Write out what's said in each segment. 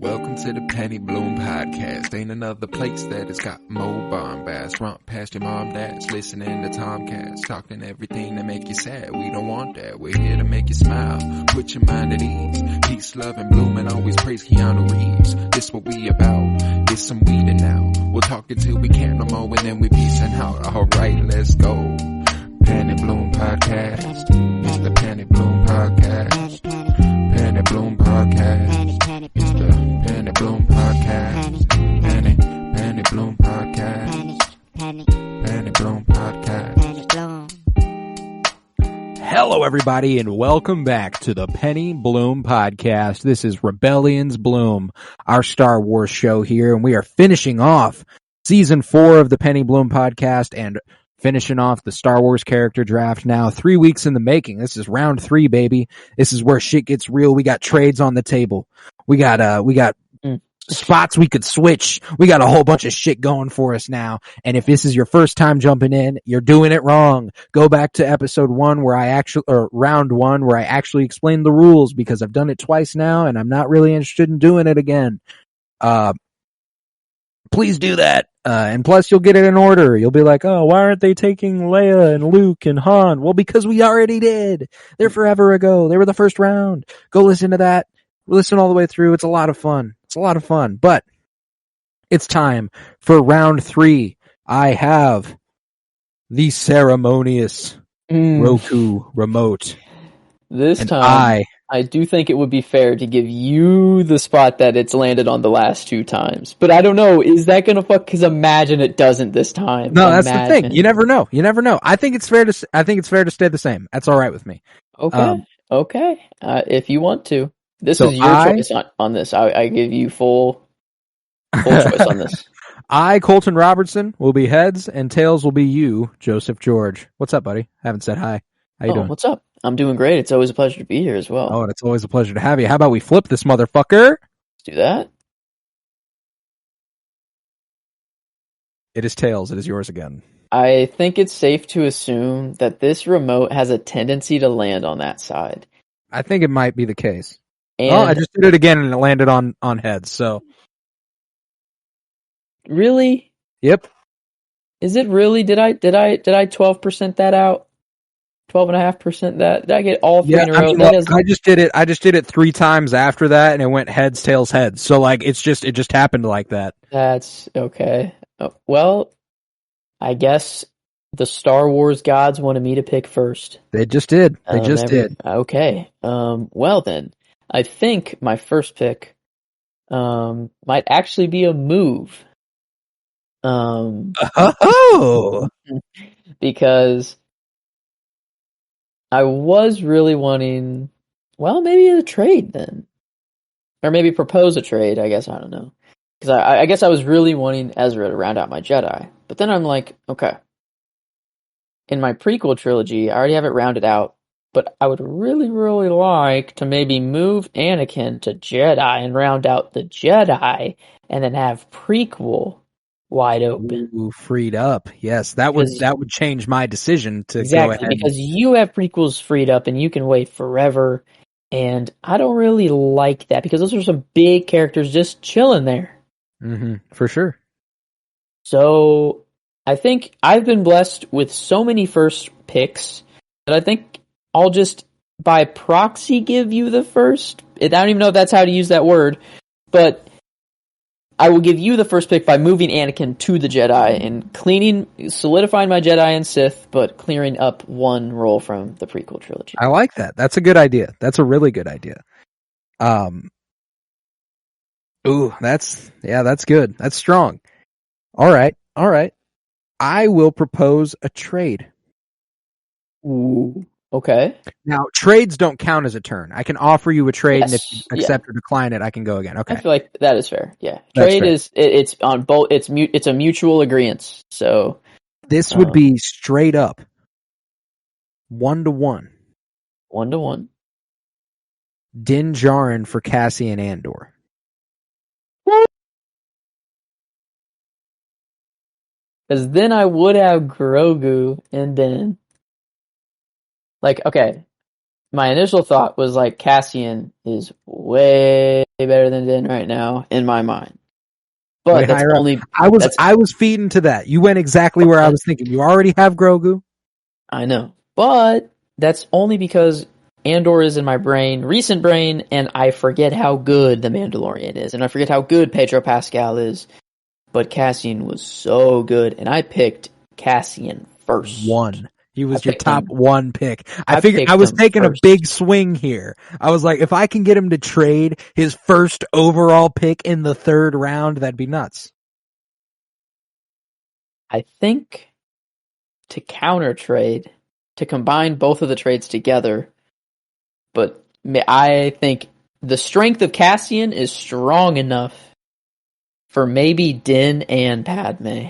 Welcome to the Penny Bloom Podcast. Ain't another place that has got more bombast. Romp past your mom, dad's listening to Tomcats. Talking everything that make you sad. We don't want that. We're here to make you smile. Put your mind at ease. Peace, love, and bloom, and always praise Keanu Reeves. This what we about. This some weeding now. We'll talk until we can't no more, and then we peacing out. Alright, let's go. Penny Bloom Podcast. It's the Penny Bloom Podcast. Penny Bloom Podcast. It's the Penny Bloom Podcast. Penny Bloom Podcast. Penny Bloom Podcast. Hello, everybody, and welcome back to the Penny Bloom Podcast. This is Rebellion's Bloom, our Star Wars show here, and we are finishing off Season 4 of the Penny Bloom Podcast and finishing off the Star Wars character draft now. 3 weeks in the making. This is round 3, baby. This is where shit gets real. We got trades on the table. We got spots we could switch. We got a whole bunch of shit going for us now. And if this is your first time jumping in, you're doing it wrong. Go back to round 1 where I actually explained the rules, because I've done it twice now and I'm not really interested in doing it again. Please do that. And plus you'll get it in order. You'll be like, oh, why aren't they taking Leia and Luke and Han? Well, because we already did. They're forever ago. They were the first round. Go listen to that. Listen all the way through. It's a lot of fun. But it's time for round 3. I have the ceremonious Roku remote. This time, I do think it would be fair to give you the spot that it's landed on the last 2 times. But I don't know, is that gonna fuck? Because imagine it doesn't this time. No, that's the thing. You never know. I think it's fair to stay the same. That's all right with me. Okay. If you want to, this is your choice on this. I give you full choice on this. Colton Robertson, will be heads, and tails will be you, Joseph George. What's up, buddy? Haven't said hi. How you doing? What's up? I'm doing great. It's always a pleasure to be here as well. Oh, and it's always a pleasure to have you. How about we flip this motherfucker? Let's do that. It is tails. It is yours again. I think it's safe to assume that this remote has a tendency to land on that side. I think it might be the case. And I just did it again and it landed on heads, so. Really? Yep. Is it really? Did I 12% that out? 12.5% that? Did I get all 3 in a row? I just did it 3 times after that, and it went heads, tails, heads. So like it just happened like that. That's okay. Well, I guess the Star Wars gods wanted me to pick first. They just did. Did. Okay. Well then, I think my first pick might actually be a move. Because I was really wanting, well, maybe a trade then. Or maybe propose a trade, I guess, I don't know. Because I guess I was really wanting Ezra to round out my Jedi. But then I'm like, okay. In my prequel trilogy, I already have it rounded out. But I would really, really like to maybe move Anakin to Jedi and round out the Jedi. And then have prequel wide open. Ooh, freed up. Yes, that would change my decision to go ahead. Because you have prequels freed up and you can wait forever, and I don't really like that because those are some big characters just chilling there. For sure. So I think I've been blessed with so many first picks that I think I'll just by proxy give you the first. I don't even know if that's how to use that word, but I will give you the first pick by moving Anakin to the Jedi and solidifying my Jedi and Sith, but clearing up 1 role from the prequel trilogy. I like that. That's a good idea. That's a really good idea. That's good. That's strong. All right. I will propose a trade. Ooh. Okay. Now, trades don't count as a turn. I can offer you a trade, and if you accept or decline it, I can go again. Okay. I feel like that is fair. Yeah. Trade is it's on both. It's a mutual agreement. So this would be straight up 1-to-1. 1-to-1. Din Djarin for Cassian Andor. Because then I would have Grogu and Din. Like, okay, my initial thought was like Cassian is way better than Din right now in my mind. But Way that's higher up. only I was feeding to that. You went exactly where I was thinking. You already have Grogu. I know. But that's only because Andor is in my brain, recent brain, and I forget how good The Mandalorian is, and I forget how good Pedro Pascal is. But Cassian was so good, and I picked Cassian first. He was I your picked top him. one pick. I I figured picked I was him taking first. a big swing here. I was like, if I can get him to trade his first overall pick in the 3rd round, that'd be nuts. I think to counter trade, to combine both of the trades together, but I think the strength of Cassian is strong enough for maybe Din and Padme.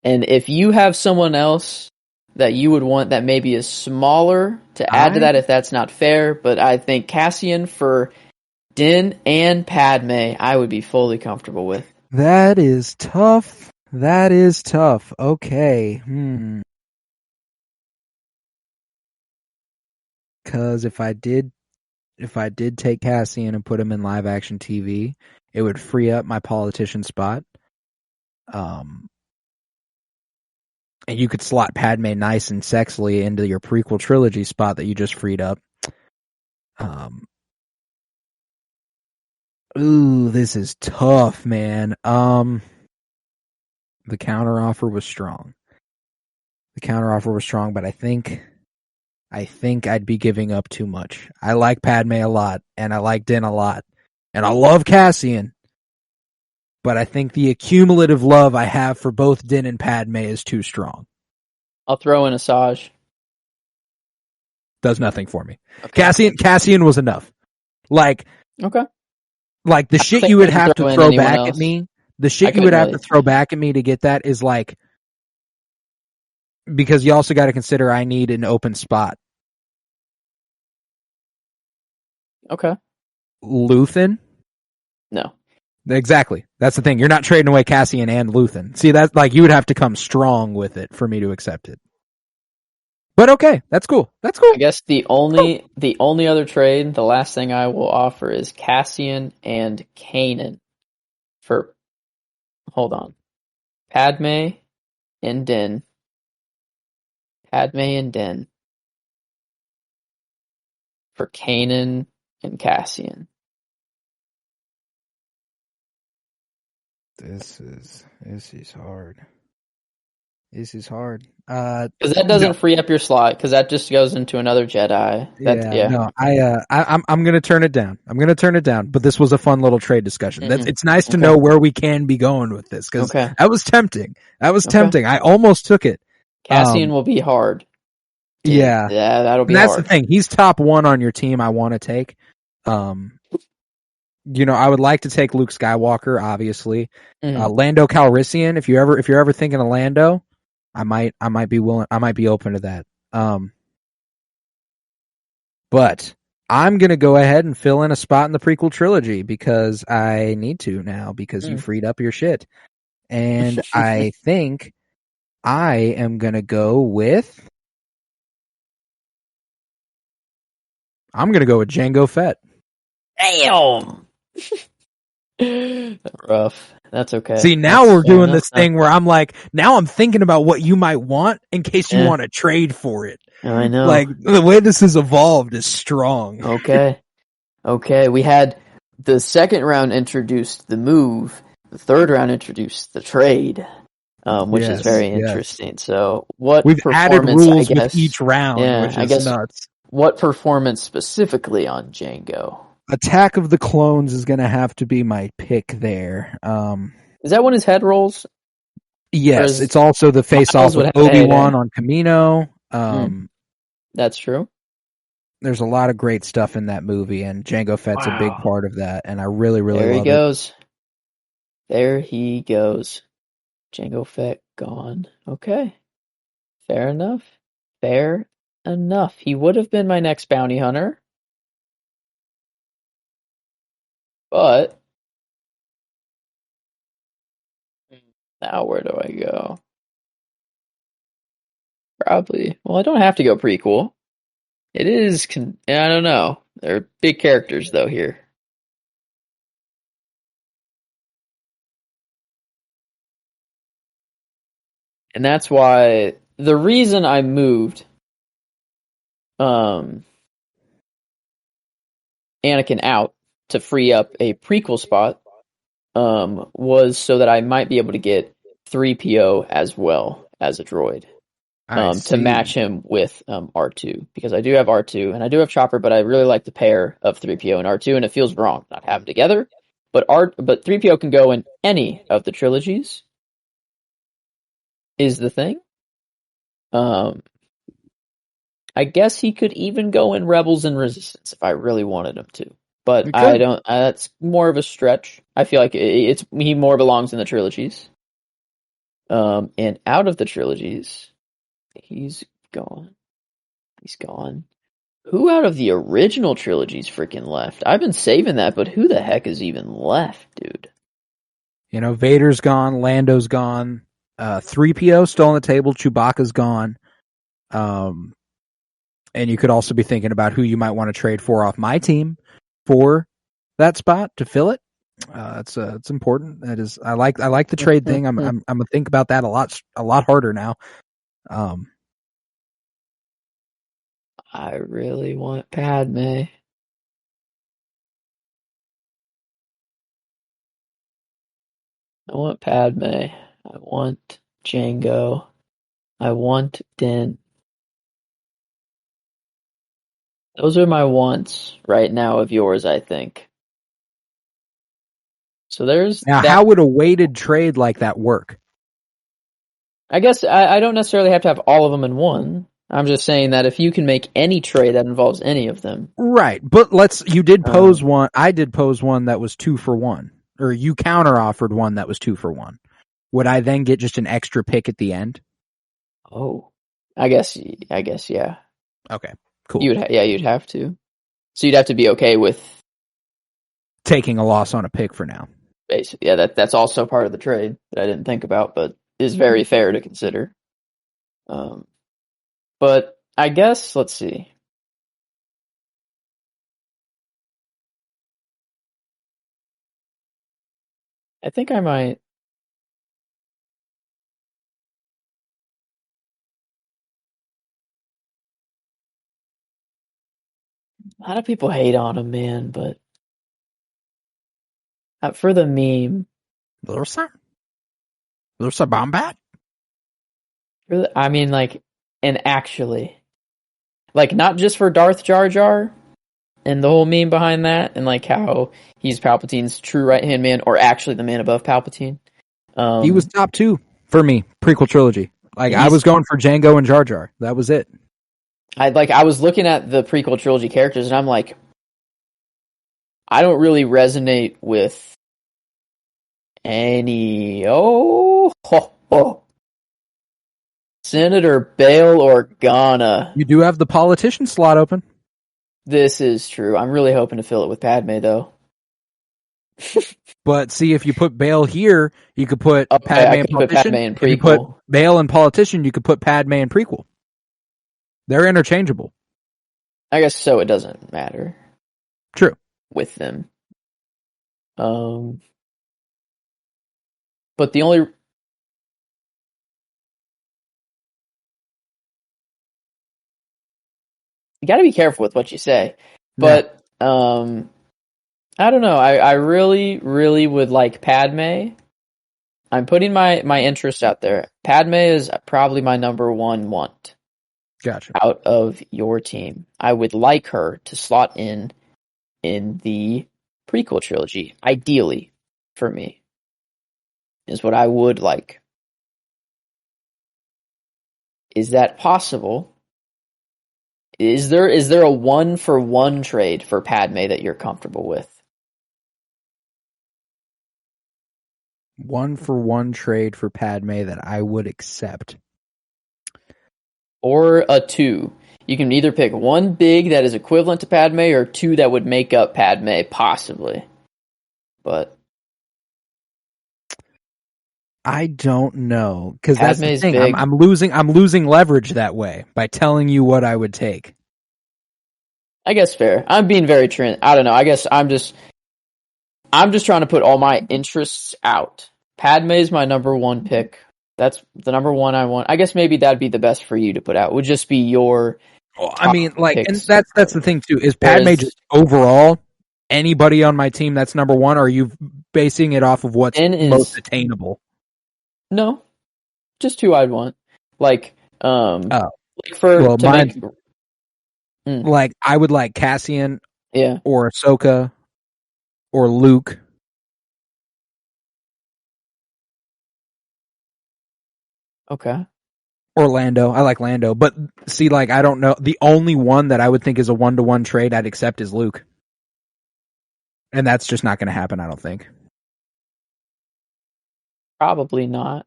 And if you have someone else that you would want that maybe is smaller to add to that, if that's not fair, but I think Cassian for Din and Padme, I would be fully comfortable with. That is tough. Okay. Because if I did take Cassian and put him in live action TV, it would free up my politician spot. And you could slot Padme nice and sexily into your prequel trilogy spot that you just freed up. This is tough, man. The counteroffer was strong. But I think I'd be giving up too much. I like Padme a lot, and I like Din a lot, and I love Cassian. But I think the accumulative love I have for both Din and Padme is too strong. I'll throw in Asajj. Does nothing for me. Okay. Cassian was enough. Like the shit you would have to throw back at me. The shit you would have to throw back at me to get that is like, because you also got to consider I need an open spot. Okay. Luthen? No. Exactly. That's the thing. You're not trading away Cassian and Luthen. See, that's like, you would have to come strong with it for me to accept it. But okay, that's cool. I guess the only other trade, the last thing I will offer is Cassian and Kanan for, hold on, Padme and Din. Padme and Din for Kanan and Cassian. This is hard. Because that doesn't free up your slot, because that just goes into another Jedi. I'm gonna turn it down. But this was a fun little trade discussion. It's nice to know where we can be going with this, because that was tempting. I almost took it. Cassian will be hard. Yeah, that'll be and that's hard. the thing. He's top 1 on your team. I want to take. I would like to take Luke Skywalker, obviously. Lando Calrissian. If you're ever thinking of Lando, I might be willing. I might be open to that. But I'm gonna go ahead and fill in a spot in the prequel trilogy because I need to now, because you freed up your shit, and I think I am gonna go with. I'm gonna go with Jango Fett. Damn. Rough. That's okay. See, now we're doing this thing where I'm like, now I'm thinking about what you might want in case you want to trade for it. I know. Like, the way this has evolved is strong. Okay. We had the 2nd round introduced the move. The 3rd round introduced the trade, which is very interesting. So, we've added rules with each round, which is nuts. What performance specifically on Jango? Attack of the Clones is going to have to be my pick there. Is that when his head rolls? Yes, it's also the face-off with Obi-Wan on Kamino. That's true. There's a lot of great stuff in that movie, and Jango Fett's a big part of that, and I really, really love it. There he goes. Jango Fett gone. Okay. Fair enough. He would have been my next bounty hunter. But now where do I go? Probably. Well, I don't have to go prequel. It is. I don't know. They're big characters though here. And that's why the reason I moved Anakin out to free up a prequel spot was so that I might be able to get 3PO as well as a droid to match him with R2, because I do have R2 and I do have Chopper, but I really like the pair of 3PO and R2, and it feels wrong not having them together. But 3PO can go in any of the trilogies is the thing. I guess he could even go in Rebels and Resistance if I really wanted him to. But I don't. That's more of a stretch. I feel like he more belongs in the trilogies. And out of the trilogies, he's gone. He's gone. Who out of the original trilogies freaking left? I've been saving that, but who the heck is even left, dude? You know, Vader's gone, Lando's gone, 3PO still on the table, Chewbacca's gone. And you could also be thinking about who you might want to trade for off my team for that spot to fill it. It's important. That is, I like the trade thing. I'm gonna think about that a lot harder now. I really want Padme. I want Padme. I want Jango. I want Din. Those are my wants right now of yours, I think. So there's now. How would a weighted trade like that work? I guess I don't necessarily have to have all of them in one. I'm just saying that if you can make any trade that involves any of them. Right, but you did pose one. I did pose one that was 2 for 1. Or you counter offered one that was 2 for 1. Would I then get just an extra pick at the end? Oh, I guess, yeah. Okay, cool. You'd have to. So you'd have to be okay with taking a loss on a pick for now. Basically, yeah, that's also part of the trade that I didn't think about, but is very fair to consider. But I guess, let's see. I think I might. A lot of people hate on him, man, but for the meme. Lursa Bombat? I mean, like, and actually, like, not just for Darth Jar Jar and the whole meme behind that, and like how he's Palpatine's true right-hand man, or actually the man above Palpatine. He was top 2 for me, prequel trilogy. Like, I was going for Jango and Jar Jar. That was it. I was looking at the prequel trilogy characters, and I'm like, I don't really resonate with any. Senator Bail Organa. You do have the politician slot open. This is true. I'm really hoping to fill it with Padme, though. But see, if you put Bail here, you could put Padme and politician. Padme and prequel. If you put Bail and politician, you could put Padme and prequel. They're interchangeable. I guess so. It doesn't matter. True. With them. But the only... You gotta be careful with what you say. But, I don't know. I really, really would like Padme. I'm putting my interest out there. Padme is probably my number one want. Gotcha. Out of your team. I would like her to slot in the prequel trilogy, ideally, for me. Is what I would like. Is that possible? Is there a 1-for-1 trade for Padme that you're comfortable with? 1-for-1 trade for Padme that I would accept. Or a 2. You can either pick one big that is equivalent to Padme, or 2 that would make up Padme, possibly. But I don't know, because that's the Padme's thing. big. I'm losing leverage that way by telling you what I would take. I guess fair. I'm being very I don't know. I guess I'm just trying to put all my interests out. Padme's my number one pick. That's the number one I want. I guess maybe that'd be the best for you to put out. Would just be your. Well, I mean, like, and picks. that's the thing too. Is Padme Whereas- just overall anybody on my team that's number one? Or are you basing it off of what's most attainable? No, just who I'd want. Like, like like I would like Cassian, yeah, or Ahsoka, or Luke. Okay. Or Lando. I like Lando. But see, like, I don't know. The only one that I would think is a 1-to-1 trade I'd accept is Luke. And that's just not going to happen, I don't think. Probably not,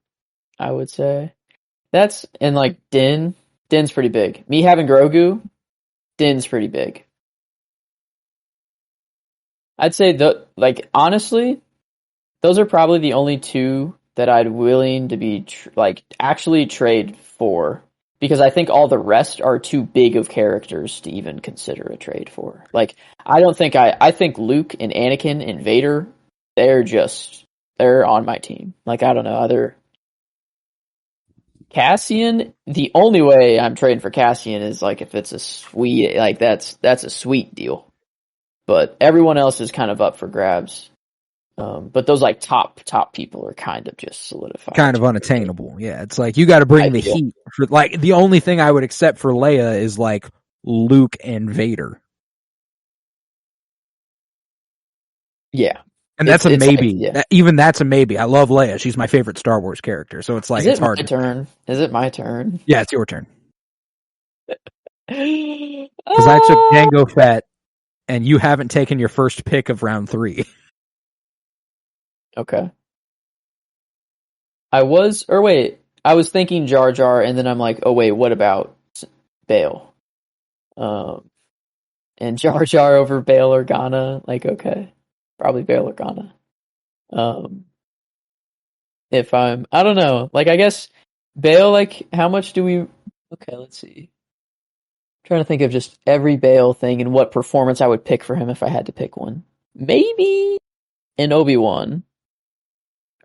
I would say. And like Din's pretty big. Me having Grogu, Din's pretty big. I'd say honestly, those are probably the only two that I'd willing to be actually trade for, because I think all the rest are too big of characters to even consider a trade for. Like, I think Luke and Anakin and Vader, they're on my team. Like, I don't know, Cassian, the only way I'm trading for Cassian is like if it's a sweet, like that's a sweet deal. But everyone else is kind of up for grabs. But those like top people are kind of just solidified. Kind of unattainable. Yeah, it's like you got to bring the heat. For, like, the only thing I would accept for Leia is like Luke and Vader. Yeah. And that's a maybe. Even that's a maybe. I love Leia. She's my favorite Star Wars character. So it's like, it's hard. Is it my turn? Yeah, it's your turn. Because I took Jango Fett, and you haven't taken your first pick of round 3. Okay. I was thinking Jar Jar, and then I'm like, oh wait, what about Bail? And Jar Jar over Bail Organa, like, okay, probably Bail Organa. I don't know, like, I guess Bail, like, how much do we? Okay, let's see. I'm trying to think of just every Bail thing and what performance I would pick for him if I had to pick one. Maybe an Obi-Wan.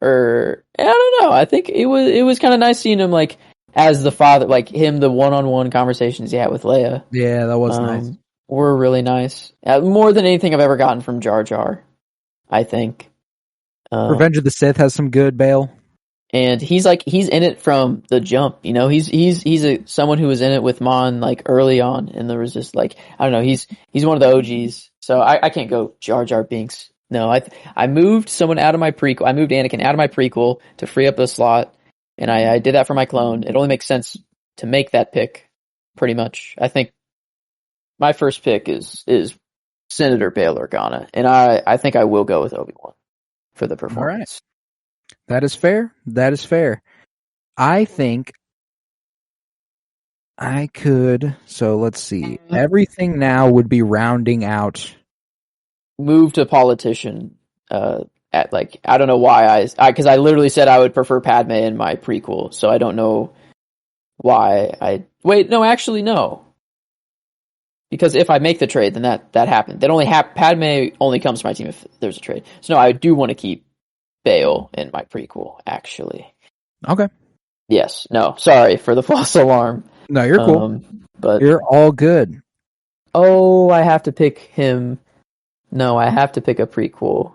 Or I don't know. I think it was kind of nice seeing him like as the father, like him, the one-on-one conversations he had with Leia. Yeah, that was nice. Were really nice. More than anything I've ever gotten from Jar Jar, I think. Revenge of the Sith has some good Bail, and he's in it from the jump. You know, he's someone who was in it with Mon like early on, and there was just like, I don't know. He's one of the OGs, so I can't go Jar Jar Binks. No, I moved someone out of my prequel. I moved Anakin out of my prequel to free up a slot, and I did that for my clone. It only makes sense to make that pick, pretty much. I think my first pick is Senator Bail Organa, and I think I will go with Obi-Wan for the performance. All right. That is fair. That is fair. I think I could. So let's see. Everything now would be rounding out. Move to politician at like, I don't know why because I literally said I would prefer Padme in my prequel, so I don't know why actually no, because if I make the trade, then that happened. Padme only comes to my team if there's a trade. So no, I do want to keep Bail in my prequel, actually. Okay. Yes. No, sorry for the false alarm. No, you're cool. But you're all good. Oh, I have to pick him. No, I have to pick a prequel.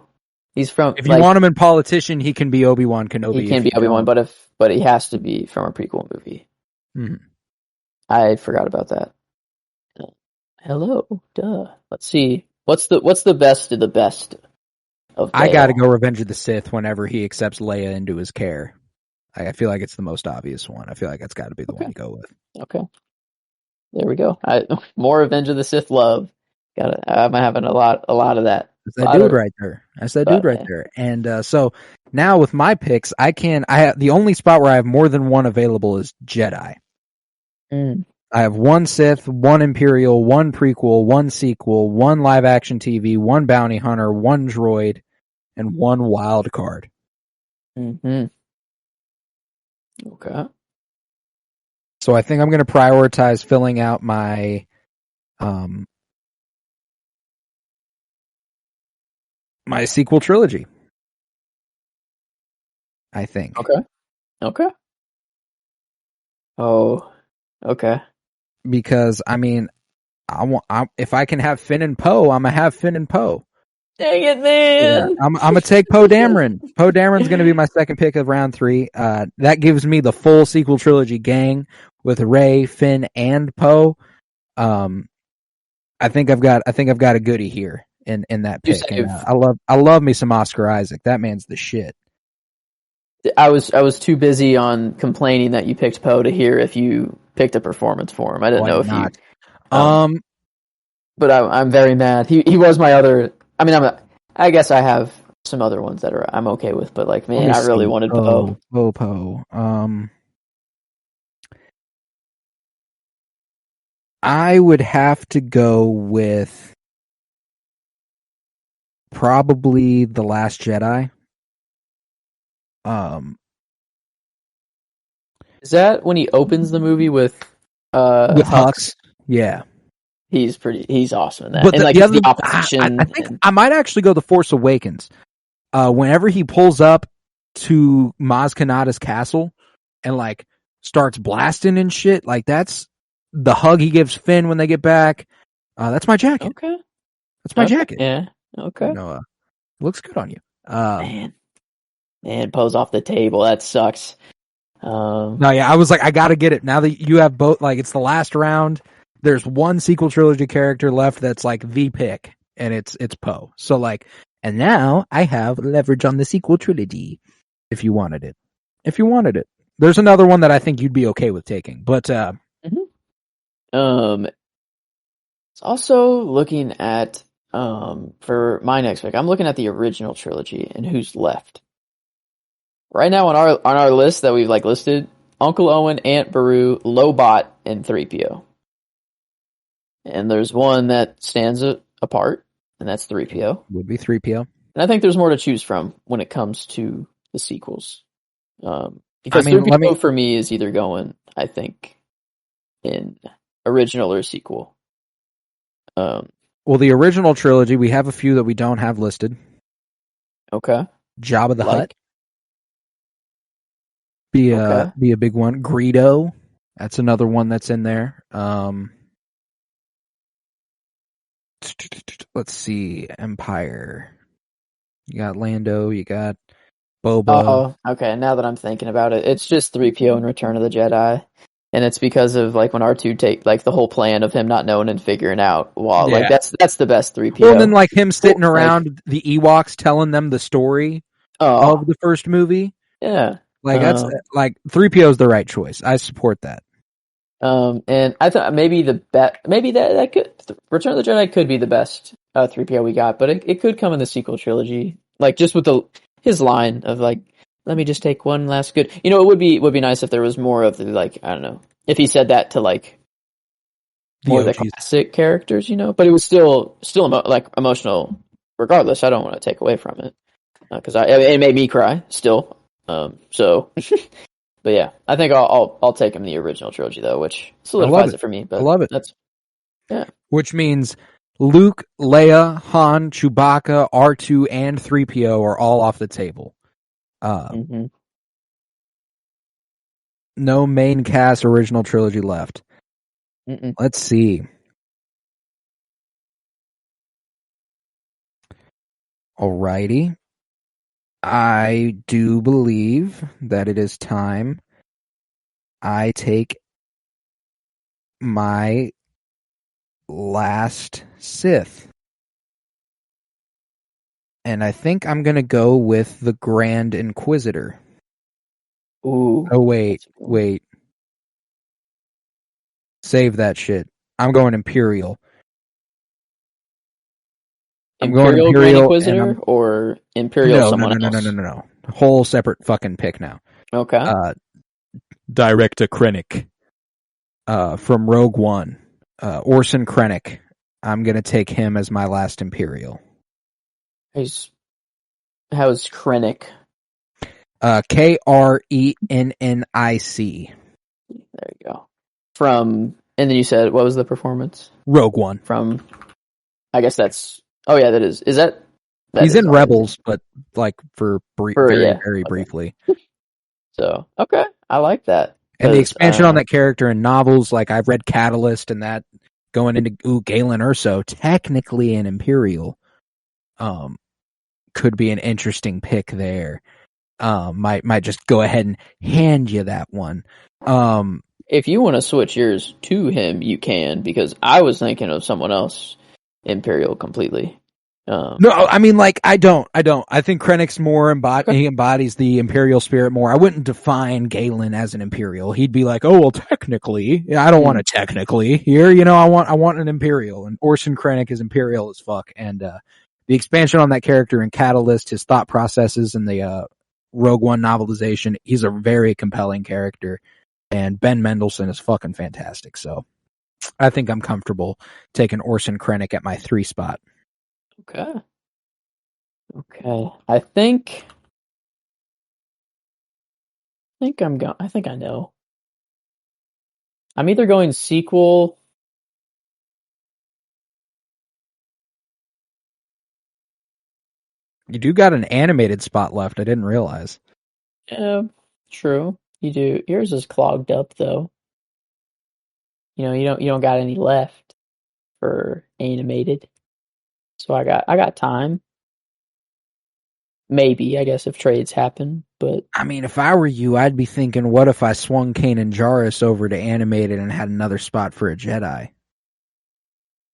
He's from. If you want him in politician, he can be Obi-Wan Kenobi. He can be Obi-Wan, but he has to be from a prequel movie. Mm-hmm. I forgot about that. Hello, duh. Let's see. What's the best of the best of Bail? I got to go Revenge of the Sith whenever he accepts Leia into his care. I feel like it's the most obvious one. I feel like that's got to be the one to go with. Okay. There we go. More Revenge of the Sith love. I'm having a lot of that. That's that dude right there. That's that dude right there. And so now with my picks, the only spot where I have more than one available is Jedi. I have one Sith, one Imperial, one prequel, one sequel, one live action TV, one bounty hunter, one droid, and one wild card. Mm-hmm. Okay. So I think I'm going to prioritize filling out my my sequel trilogy. I think. Okay. Oh, okay. Because I mean, if I can have Finn and Poe, I'm gonna have Finn and Poe. Dang it, Yeah, man! I'm gonna take Poe Dameron. Poe Dameron's gonna be my second pick of round 3. That gives me the full sequel trilogy gang with Rey, Finn, and Poe. I think I've got a goodie here in that You pick. And, save. I love me some Oscar Isaac. That man's the shit. I was too busy on complaining that you picked Poe to hear if you picked a performance for him. I didn't know if not? you. But I'm very mad. He was my other. I mean, I guess I have some other ones that I'm okay with, but like, man, I really wanted Poe. Poe. I would have to go with probably The Last Jedi. Is that when he opens the movie with Hux? Yeah. He's awesome in that. But and like the opposition. I think I might actually go The Force Awakens. Whenever he pulls up to Maz Kanata's castle and like starts blasting and shit, like that's the hug he gives Finn when they get back. That's my jacket. Okay. That's my jacket. Yeah. Okay. Looks good on you. Man, Poe's off the table. That sucks. No, yeah, I was like, I gotta get it. Now that you have both, like, it's the last round. There's one sequel trilogy character left that's like the pick, and it's Poe. So like, and now I have leverage on the sequel trilogy. If you wanted it, there's another one that I think you'd be okay with taking, but it's also looking at for my next pick. I'm looking at the original trilogy and who's left. Right now on our list that we've like listed, Uncle Owen, Aunt Beru, Lobot, and 3PO. And there's one that stands apart, and that's 3PO. Would be 3PO. And I think there's more to choose from when it comes to the sequels. Because 3PO for me is either going, I think, in original or sequel. Well, the original trilogy, we have a few that we don't have listed. Okay. Jabba the Hutt. Be a big one. Greedo, that's another one that's in there. Let's see. Empire. You got Lando. You got Boba. Oh, okay. Now that I'm thinking about it, it's just 3PO and Return of the Jedi, and it's because of like when R2 take like the whole plan of him not knowing and figuring out. Wow, like that's the best 3PO. Well, and then like him sitting around the Ewoks telling them the story of the first movie. Yeah. Like that's like 3PO is the right choice. I support that. And I thought maybe that could Return of the Jedi could be the best 3PO we got, but it could come in the sequel trilogy. Like just with his line of like, let me just take one last good. You know, it would be nice if there was more of the like, I don't know, if he said that to like more of the classic characters, you know, but it was still emotional regardless. I don't want to take away from it because it made me cry still. So, but yeah, I think I'll take him the original trilogy though, which solidifies it for me. But I love it. Yeah. Which means Luke, Leia, Han, Chewbacca, R2, and 3PO are all off the table. No main cast original trilogy left. Let's see. Alrighty. I do believe that it is time I take my last Sith. And I think I'm going to go with the Grand Inquisitor. Ooh. Oh, wait. Save that shit. I'm going Imperial. Imperial Grand Inquisitor or Imperial someone else? No. Whole separate fucking pick now. Okay. Director Krennic. From Rogue One. Orson Krennic. I'm going to take him as my last Imperial. How's Krennic? Krennic. There you go. And then you said, what was the performance? Rogue One. I guess that's, oh yeah, that is. Is that he's in Rebels, but like very briefly. So, okay. I like that. And the expansion on that character in novels, like I've read Catalyst and that going into Galen Erso, technically an Imperial, could be an interesting pick there. Might just go ahead and hand you that one. If you want to switch yours to him, you can, because I was thinking of someone else, Imperial completely. No, I mean, like, I don't. I think Krennic's more he embodies the Imperial spirit more. I wouldn't define Galen as an Imperial. He'd be like, oh, well, technically. Yeah, I don't want a technically here. I want an Imperial. And Orson Krennic is Imperial as fuck. And, the expansion on that character in Catalyst, his thought processes and the, Rogue One novelization, he's a very compelling character. And Ben Mendelsohn is fucking fantastic. So I think I'm comfortable taking Orson Krennic at my 3 spot. Okay. I think I know. I'm either going sequel. You do got an animated spot left. I didn't realize. Yeah, true. You do. Yours is clogged up though. You don't got any left for animated. So I got time. Maybe, I guess, if trades happen, but I mean, if I were you, I'd be thinking, what if I swung Kanan Jarrus over to animated and had another spot for a Jedi?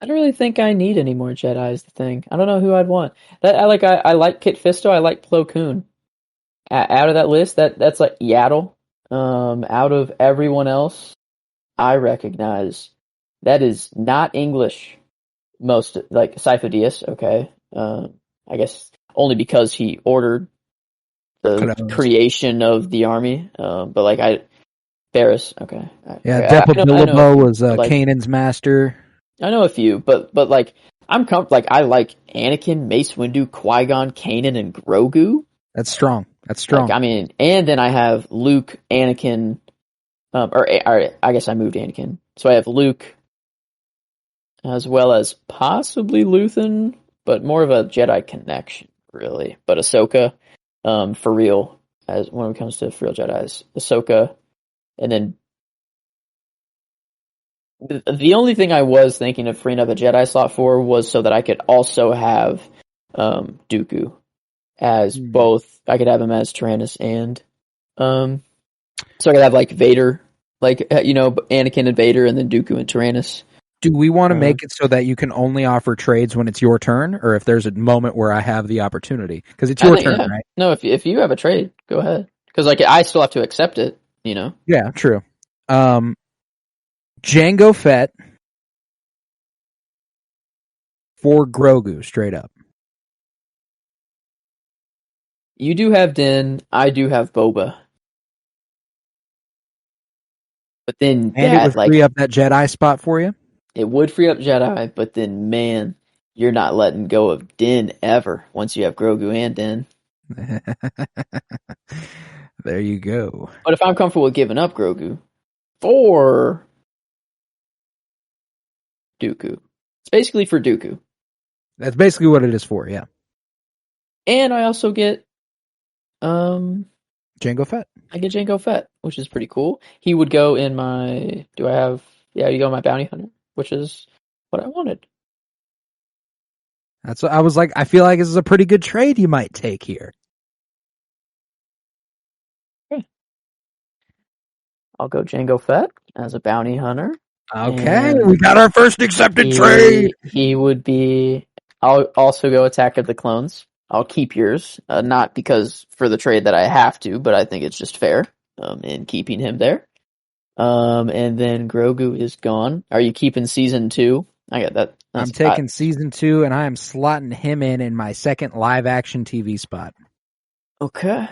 I don't really think I need any more Jedi is the thing. I don't know who I'd want. I like Kit Fisto, I like Plo Koon. Out of that list, that's like Yaddle. Out of everyone else, I recognize that is not English. Most like Sifo Dyas, okay. I guess only because he ordered the creation of the army. But like Barris, okay. Yeah, Depa Billabo was like, Kanan's master. I know a few, but like I'm like I like Anakin, Mace Windu, Qui-Gon, Kanan, and Grogu. That's strong. Like, I mean, and then I have Luke, Anakin, or I guess I moved Anakin, so I have Luke, as well as possibly Luthen, but more of a Jedi connection, really. But Ahsoka, for real, as when it comes to for real Jedis, Ahsoka, and then the only thing I was thinking of freeing up a Jedi slot for was so that I could also have Dooku as both. I could have him as Tyrannus and so I could have like Vader, like Anakin and Vader, and then Dooku and Tyrannus. Do we want to make it so that you can only offer trades when it's your turn, or if there's a moment where I have the opportunity? Because it's your turn, right? No, if you have a trade, go ahead. Because like I still have to accept it, Yeah, true. Jango Fett for Grogu, straight up. You do have Din, I do have Boba. But then it would free up that Jedi spot for you? It would free up Jedi, but then, man, you're not letting go of Din ever once you have Grogu and Din. There you go. But if I'm comfortable with giving up Grogu for Dooku, it's basically for Dooku. That's basically what it is for, yeah. And I also get Jango Fett. I get Jango Fett, which is pretty cool. He would go in my you go in my bounty hunter, which is what I wanted. That's what I was like, I feel like this is a pretty good trade you might take here. Okay. I'll go Jango Fett as a bounty hunter. Okay, we got our first accepted trade. He would be. I'll also go Attack of the Clones. I'll keep yours, not because for the trade that I have to, but I think it's just fair in keeping him there. And then Grogu is gone. Are you keeping season 2? I got that. I'm taking season 2, and I am slotting him in my second live action TV spot. Okay.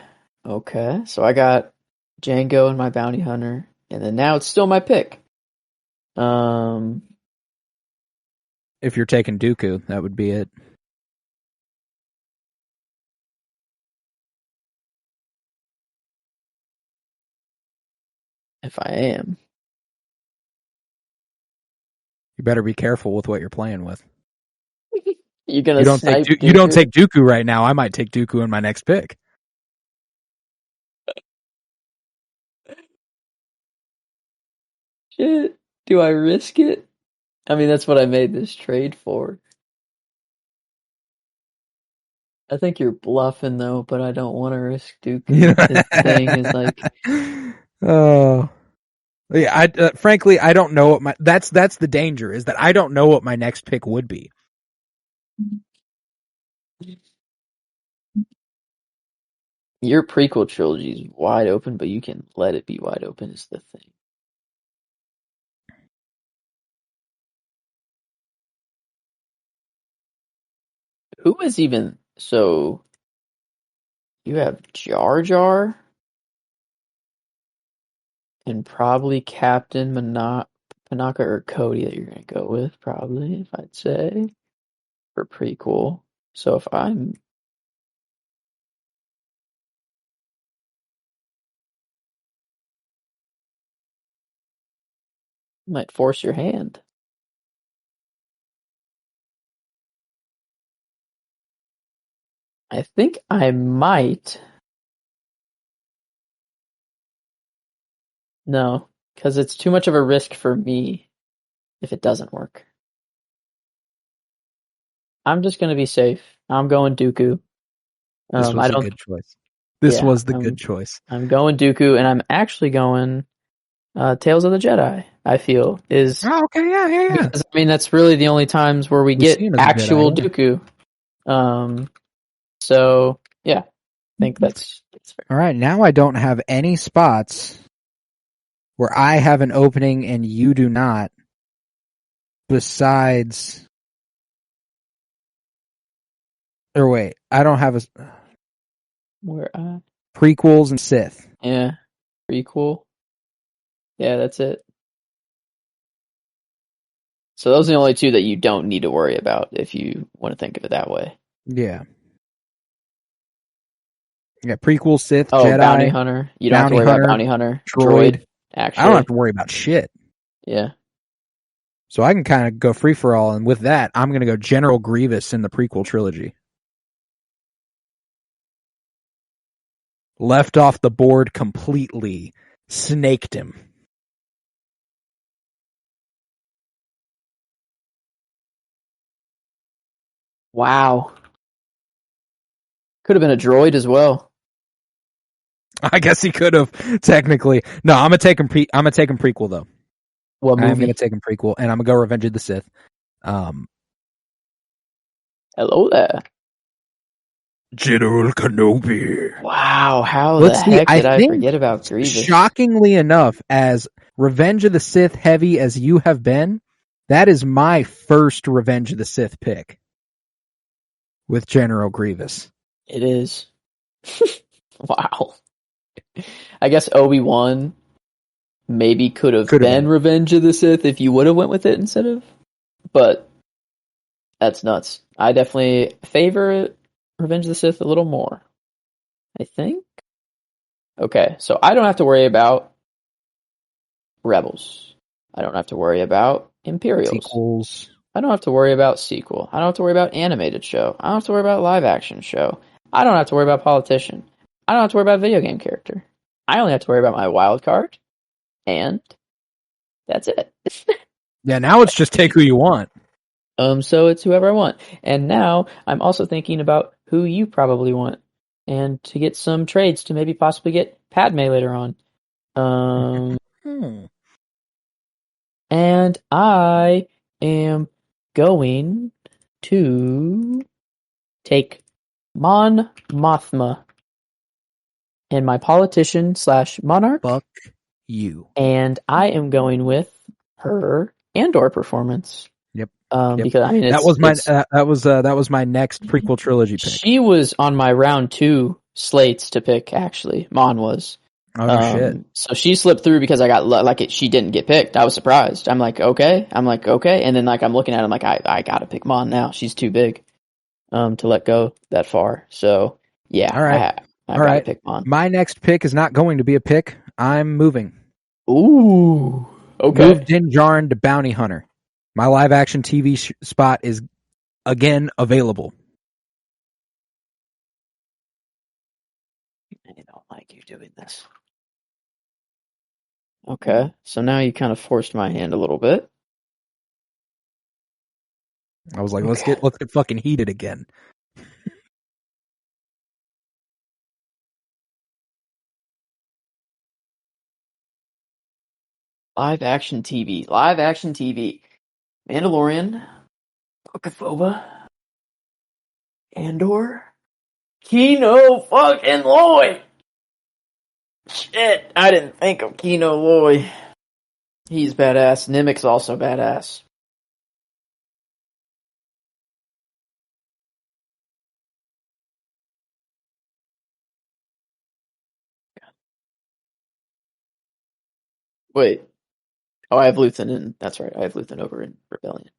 So I got Jango and my bounty hunter, and then now it's still my pick. If you're taking Dooku, that would be it. if I am. You better be careful with what you're playing with. You're gonna You don't snipe take Dooku? you don't take Dooku right now. I might take Dooku in my next pick. Shit. Do I risk it? I mean, that's what I made this trade for. I think you're bluffing though, but I don't want to risk Dooku. His thing is like, oh, yeah. Frankly, I don't know what that's the danger, is that I don't know what my next pick would be. your prequel trilogy is wide open, but you can let it be wide open is the thing. Who is even so? You have Jar Jar and probably Captain Panaka or Cody that you're gonna go with, probably, if I'd say, for prequel. So if I'm might force your hand. I think I might. No, because it's too much of a risk for me if it doesn't work. I'm just going to be safe. I'm going Dooku. This was a good choice. This was the good choice. I'm going Dooku, and I'm actually going Tales of the Jedi, I feel, is... Oh, okay, yeah. Because, I mean, that's really the only times where we get actual Jedi, Dooku. So, yeah, I think that's fair. All right, now I don't have any spots where I have an opening and you do not, besides... Or wait, I don't have a... Where prequels and Sith. Yeah, prequel. Yeah, that's it. So those are the only two that you don't need to worry about if you want to think of it that way. Yeah. Yeah, prequel, Sith, Oh, Jedi. Bounty Hunter. You don't have to worry about Bounty Hunter. Droid. Actually. I don't have to worry about shit. Yeah. So I can kind of go free for all, and with that, I'm going to go General Grievous in the prequel trilogy. Left off the board completely. Snaked him. Wow. Could have been a droid as well. I guess he could have, technically. No, I'm gonna take him prequel though. What movie? I'm gonna take him prequel, and I'm gonna go Revenge of the Sith. Hello there. General Kenobi. Wow, how the heck did I forget about Grievous? Shockingly enough, as Revenge of the Sith heavy as you have been, that is my first Revenge of the Sith pick. With General Grievous. It is. Wow. I guess Obi-Wan maybe could have been Revenge of the Sith if you would have went with it instead of. But that's nuts. I definitely favor Revenge of the Sith a little more, I think. Okay, so I don't have to worry about Rebels. I don't have to worry about Imperials. Sequels. I don't have to worry about sequel. I don't have to worry about animated show. I don't have to worry about live action show. I don't have to worry about politician. I don't have to worry about video game character. I only have to worry about my wild card, and that's it. Yeah, now it's just take who you want. So it's whoever I want. And now I'm also thinking about who you probably want, and to get some trades to maybe possibly get Padme later on. And I am going to take Mon Mothma and my politician / monarch. Fuck you. And I am going with her Andor performance. Yep. Because I mean, that was my next prequel trilogy pick. She was on my round 2 slates to pick. Actually, Mon was. Oh shit! So she slipped through because I got she didn't get picked. I was surprised. I'm like, okay, and then I'm looking at it, I'm like, I gotta pick Mon now. She's too big, to let go that far. So yeah, all right, I gotta pick Mon. My next pick is not going to be a pick. I'm moving. Ooh. Okay. Move Din Djarin to Bounty Hunter. My live action TV spot is again available. I don't like you doing this. Okay, so now you kind of forced my hand a little bit. I was like, Okay. let's get fucking heated again. Live action TV. Mandalorian, Book of Boba, Andor, Kino fucking Loy. Shit, I didn't think of Kino Loy. He's badass. Nimic's also badass. Wait. Oh, I have Luthen in. That's right. I have Luthen over in Rebellion.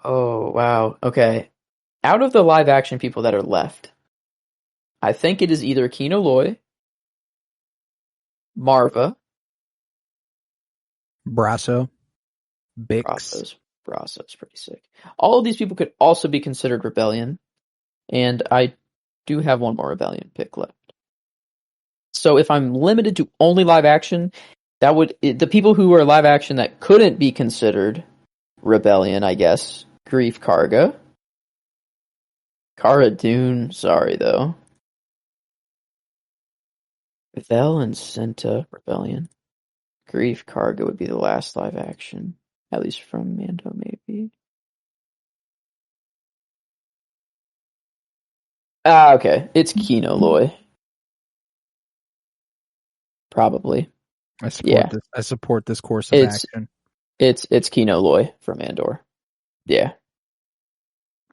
Oh, wow. Okay. Out of the live action people that are left, I think it is either Kino Loy, Marva, Brasso, Bix. Brasso's pretty sick. All of these people could also be considered Rebellion, and I do have one more Rebellion pick left. So if I'm limited to only live action, the people who are live action that couldn't be considered Rebellion, I guess, Grief Karga, Cara Dune, sorry though. Vel and Senta, Rebellion. Grief Karga would be the last live action. At least from Mando, maybe. Okay. It's Kino Loy. Probably. I support this course of action. It's Kino Loy from Andor. Yeah.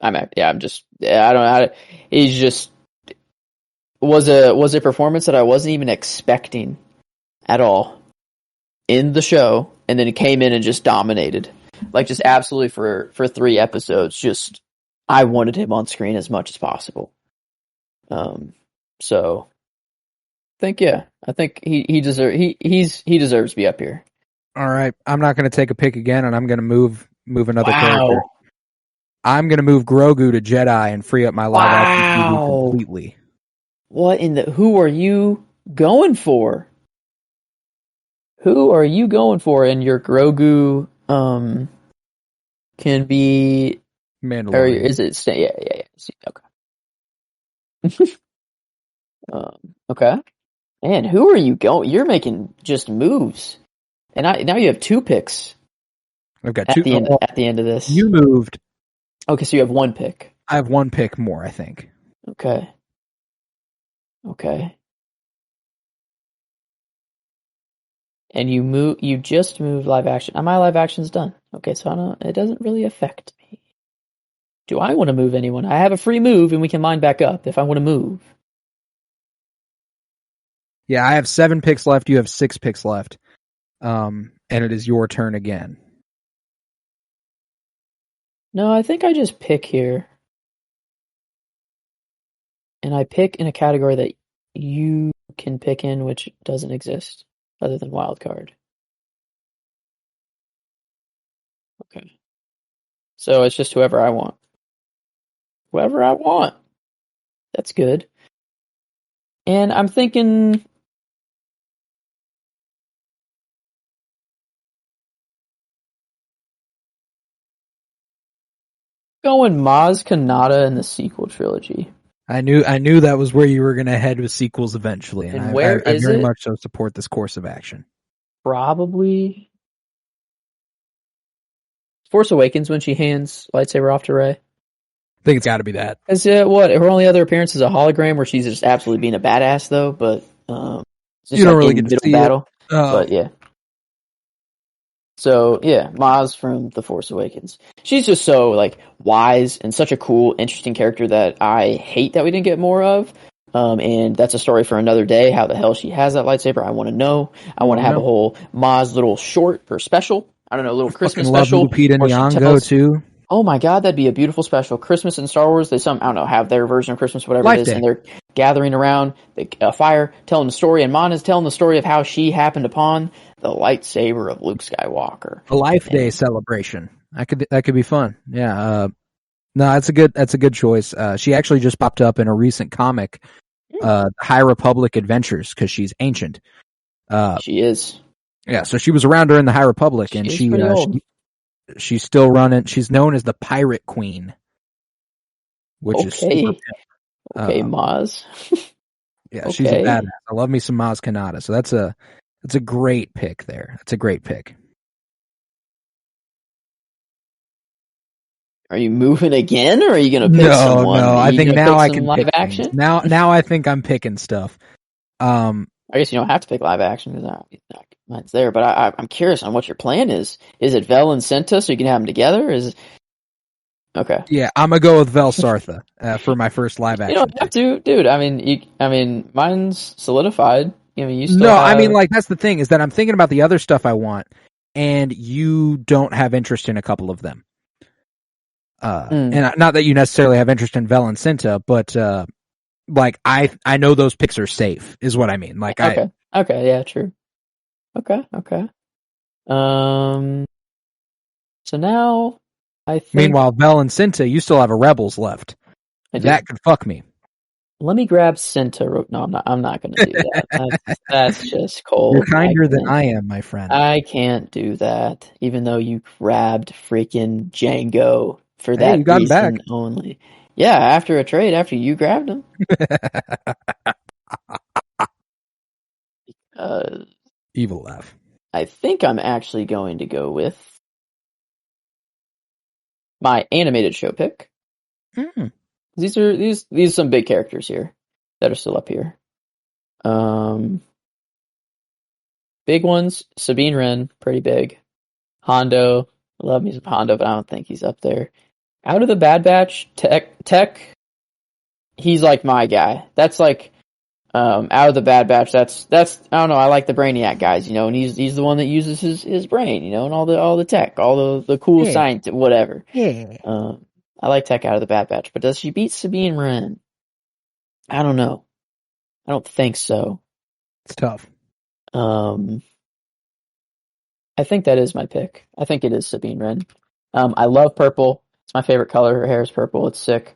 I don't know how to, he's just was a performance that I wasn't even expecting at all in the show, and then he came in and just dominated. Like, just absolutely for 3 episodes, just I wanted him on screen as much as possible. So I think he deserves to be up here. All right, I'm not going to take a pick again, and I'm going to move another character. I'm going to move Grogu to Jedi and free up my live action TV completely. Who are you going for? Who are you going for? And your Grogu can be Mandalorian. Or is it? Yeah. Okay. Okay. Man, who are you going? You're making just moves, and now you have 2 picks. I've got at 2 at the end of this. You moved. Okay, so you have 1 pick. I have 1 pick more, I think. Okay. And you just moved live action. My live action's done. Okay, so it doesn't really affect me. Do I want to move anyone? I have a free move, and we can line back up if I want to move. Yeah, I have 7 picks left. You have 6 picks left. And it is your turn again. No, I think I just pick here. And I pick in a category that you can pick in, which doesn't exist, other than wild card. Okay. So it's just whoever I want. Whoever I want. That's good. And I'm thinking... going Maz Kanata in the sequel trilogy. I knew that was where you were going to head with sequels eventually, and where I is very it? much so support this course of action. Probably Force Awakens when she hands lightsaber off to Rey. I think it's got to be that. Is her only other appearance is a hologram where she's just absolutely being a badass though, but you don't really get to see battle. It. Oh. But yeah. So yeah, Maz from The Force Awakens. She's just so wise and such a cool, interesting character that I hate that we didn't get more of. And that's a story for another day. How the hell she has that lightsaber, I want to know. I want to have a whole Maz little short or special. I don't know, little Christmas special. Love Lupita Nyong'o too. Oh my god, that'd be a beautiful special. Christmas in Star Wars, they I don't know, have their version of Christmas, whatever Life it is, Day. and they're gathering around a fire, telling the story, and Mon is telling the story of how she happened upon the lightsaber of Luke Skywalker. A Life Day celebration. That could be fun. Yeah. No, that's a good choice. She actually just popped up in a recent comic, High Republic Adventures, because she's ancient. She is. Yeah, so she was around during the High Republic, and she's still running. She's known as the Pirate Queen, which is super pimp. Okay, Maz. Yeah, okay. She's a badass. I love me some Maz Kanata. So that's a great pick there. That's a great pick. Are you moving again, or are you going to pick someone? No. I think now I can live pick action. Things. Now I think I'm picking stuff. I guess you don't have to pick live action because mine's there. But I'm curious on what your plan is. Is it Vel and Cinta so you can have them together? Okay. Yeah, I'm gonna go with Vel Sartha for my first live action. You don't have to, dude. I mean, mine's solidified. I mean, you still No, have... I mean, like, that's the thing, is that I'm thinking about the other stuff I want, and you don't have interest in a couple of them. And not that you necessarily have interest in Vel and Cinta, but like I know those picks are safe, is what I mean. Like, okay, yeah, true. Okay. So now I think. Meanwhile, Vel and Cinta, you still have a Rebels left. That could fuck me. Let me grab Cinta. No, I'm not going to do that. That's just cold. You're kinder than I am, my friend. I can't do that, even though you grabbed freaking Django for that you got reason him back. only. Yeah, after a trade, after you grabbed him. Evil laugh. I think I'm actually going to go with my animated show pick. These are some big characters here that are still up here. Big ones, Sabine Wren, pretty big. Hondo, I love me some Hondo, but I don't think he's up there. Out of the Bad Batch, Tech, he's like my guy. That's like out of the Bad Batch. That's I don't know. I like the Brainiac guys, and he's the one that uses his brain, and all the tech, all the cool science, whatever. Yeah. I like Tech out of the Bad Batch, but does she beat Sabine Wren? I don't know. I don't think so. It's tough. I think that is my pick. I think it is Sabine Wren. I love purple. It's my favorite color. Her hair is purple. It's sick.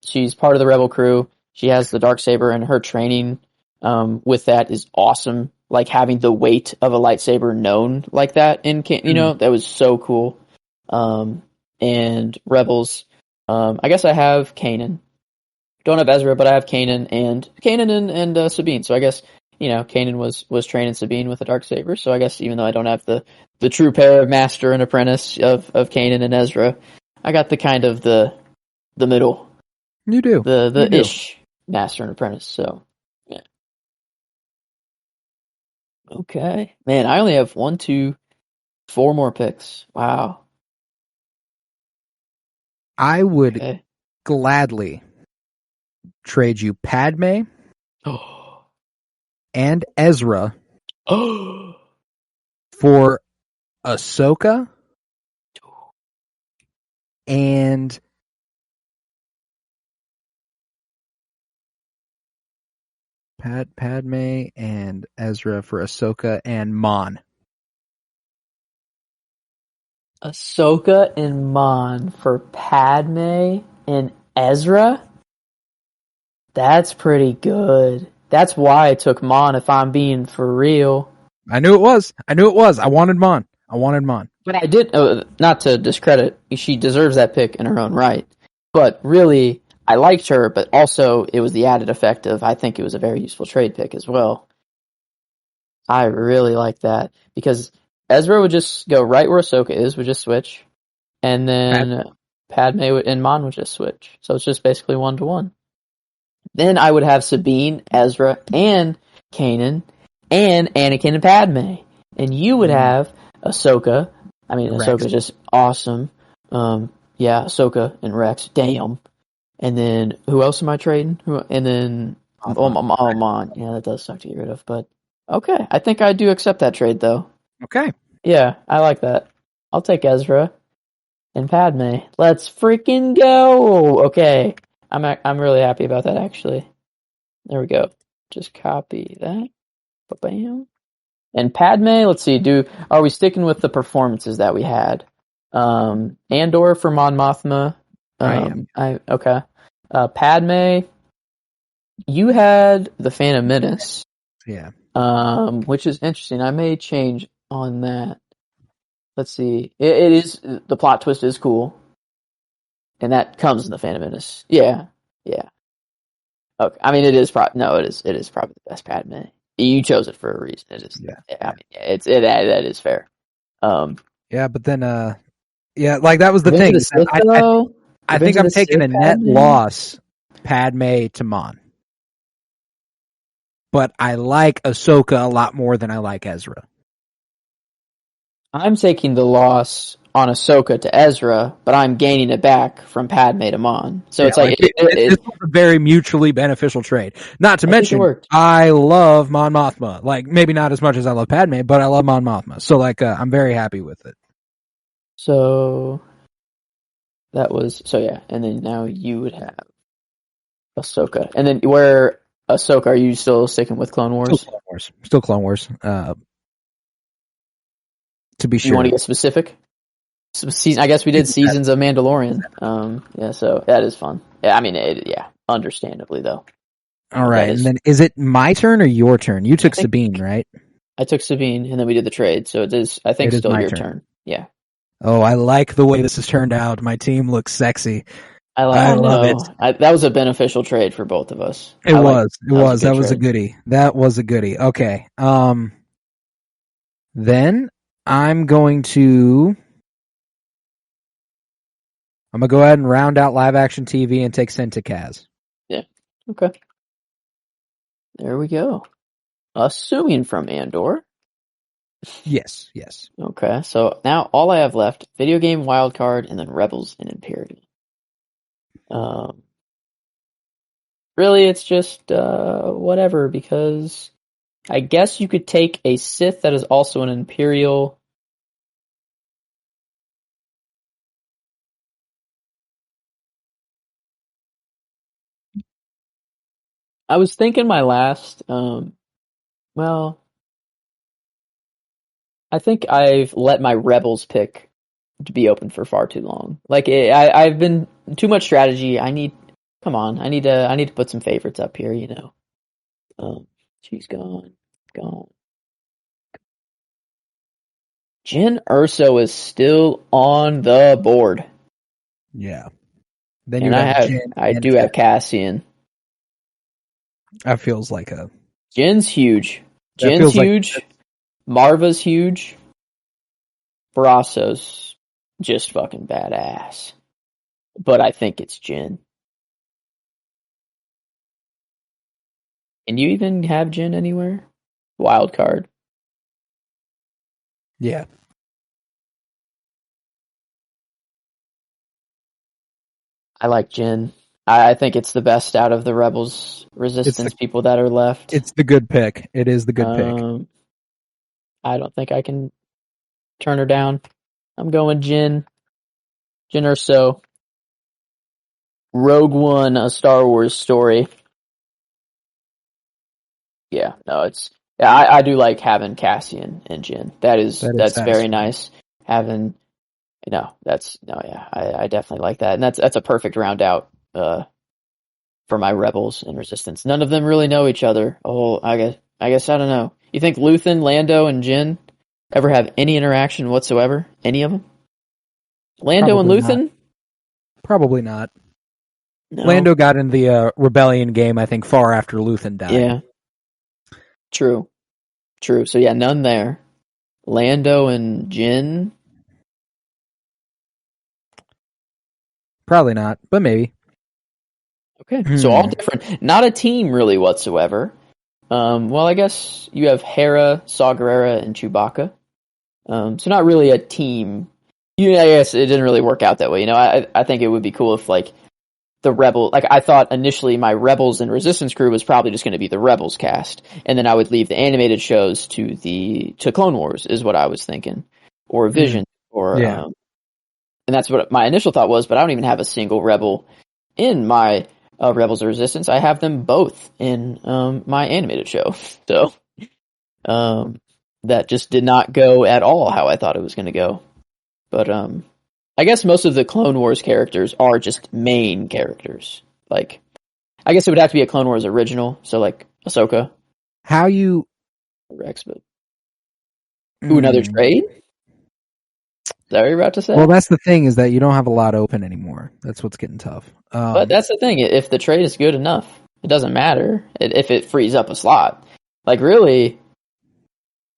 She's part of the Rebel crew. She has the Darksaber, and her training with that is awesome. Like having the weight of a lightsaber known like that that was so cool. And Rebels, I guess I have Kanan. Don't have Ezra, but I have Kanan and Sabine. So I guess Kanan was training Sabine with a Darksaber. So I guess even though I don't have the true pair of master and apprentice of Kanan and Ezra, I got the kind of the middle. You do the ish master and apprentice. So yeah. Okay, man. I only have 1, 2, 4 more picks. Wow. I would gladly trade you Padme and Ezra for Ahsoka and Padme and Ezra for Ahsoka and Mon. Ahsoka and Mon for Padme and Ezra? That's pretty good. That's why I took Mon, if I'm being for real. I knew it was. I wanted Mon. But I did, not to discredit, she deserves that pick in her own right. But really, I liked her, but also it was the added effect of, I think it was a very useful trade pick as well. I really like that, because Ezra would just go right where Ahsoka is, would just switch, and then Padme and Mon would just switch. So it's just basically 1-to-1. Then I would have Sabine, Ezra, and Kanan, and Anakin and Padme. And you would have Ahsoka. I mean, Ahsoka's just awesome. Yeah, Ahsoka and Rex. Damn. And then, who else am I trading? And then, Mon. Yeah, that does suck to get rid of, but okay. I think I do accept that trade, though. Okay. Yeah, I like that. I'll take Ezra. and Padme. Let's freaking go! Okay, I'm really happy about that actually. There we go. Just copy that. Bam. And Padme, let's see, are we sticking with the performances that we had? Andor for Mon Mothma. Okay. Padme, you had the Phantom Menace. Yeah. Which is interesting. I may change on that. Let's see. It is, the plot twist is cool. And that comes in the Phantom Menace. Yeah. Okay. I mean, it is probably the best Padme. You chose it for a reason. It is. Yeah. I mean, that is fair. Yeah, but then, like that was the thing. I think I'm taking a net loss, Padme to Mon. But I like Ahsoka a lot more than I like Ezra. I'm taking the loss on Ahsoka to Ezra, but I'm gaining it back from Padme to Mon. So it's like it's a very mutually beneficial trade. Not to mention, I love Mon Mothma. Like maybe not as much as I love Padme, but I love Mon Mothma. So like I'm very happy with it. So and then now you would have Ahsoka, and then where Ahsoka, are you still sticking with Clone Wars? Still Clone Wars. To be sure. You want to get specific? I guess we did seasons of Mandalorian. Yeah, so that is fun. Yeah, I mean, understandably though. All right, and then is it my turn or your turn? You took Sabine, right? I took Sabine, and then we did the trade, so it is. I think still your turn. Yeah. Oh, I like the way this has turned out. My team looks sexy. I love it. That was a beneficial trade for both of us. It was. That was a goodie. That was a goodie. Okay. Then I'm going to go ahead and round out live action TV and take Cinta Kaz. Yeah. Okay. There we go. Assuming from Andor. Yes. Okay, so now all I have left, video game, wildcard, and then Rebels and Imperial. Really, it's just whatever, because I guess you could take a Sith that is also an Imperial. I was thinking my last, I think I've let my Rebels pick to be open for far too long. Like I've been too much strategy. I need to put some favorites up here. She's gone. Jyn Erso is still on the board. Yeah. Then I do have Cassian. That feels like Jin's huge. Jin's huge. Marva's huge. Barasso's just fucking badass. But I think it's Jyn. Can you even have Jyn anywhere? Wild card. Yeah. I like Jyn. I think it's the best out of the Rebels Resistance people that are left. It's the good pick. It is the good pick. I don't think I can turn her down. I'm going Jyn. Jyn Erso. Rogue One, a Star Wars story. Yeah, no, I do like having Cassian and Jyn. That's very nice. Having, I definitely like that. And that's a perfect round out, for my Rebels and Resistance. None of them really know each other. I guess, I don't know. You think Luthen, Lando, and Jyn ever have any interaction whatsoever? Any of them? Lando Probably and Luthen? Not. Probably not. No. Lando got in the rebellion game, I think, far after Luthen died. Yeah. True. So yeah, none there. Lando and Jyn? Probably not, but maybe. Okay, so all different. Not a team really whatsoever. Well, I guess you have Hera, Saw Gerrera, and Chewbacca. So not really a team. I guess it didn't really work out that way. I think it would be cool if the Rebel, I thought initially my Rebels and Resistance crew was probably just going to be the Rebels cast, and then I would leave the animated shows to Clone Wars is what I was thinking, or Vision, or And that's what my initial thought was, but I don't even have a single rebel in my Rebels of Resistance. I have them both in my animated show. So that just did not go at all how I thought it was going to go. But I guess most of the Clone Wars characters are just main characters. Like, I guess it would have to be a Clone Wars original, so like Ahsoka. How you... Rex, but... Ooh, another trade? Is that what you're about to say? Well, that's the thing, is that you don't have a lot open anymore. That's what's getting tough. But that's the thing. If the trade is good enough, it doesn't matter if it frees up a slot. Like, really,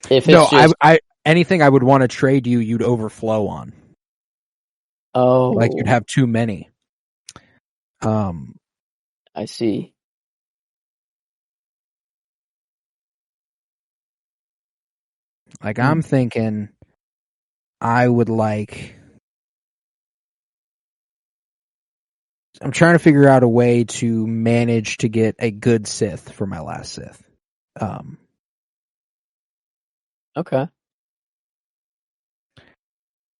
if it's just... anything I would want to trade you, you'd overflow on. Oh. Like, you'd have too many. I see. Like, I'm thinking I would like... I'm trying to figure out a way to manage to get a good Sith for my last Sith. Okay.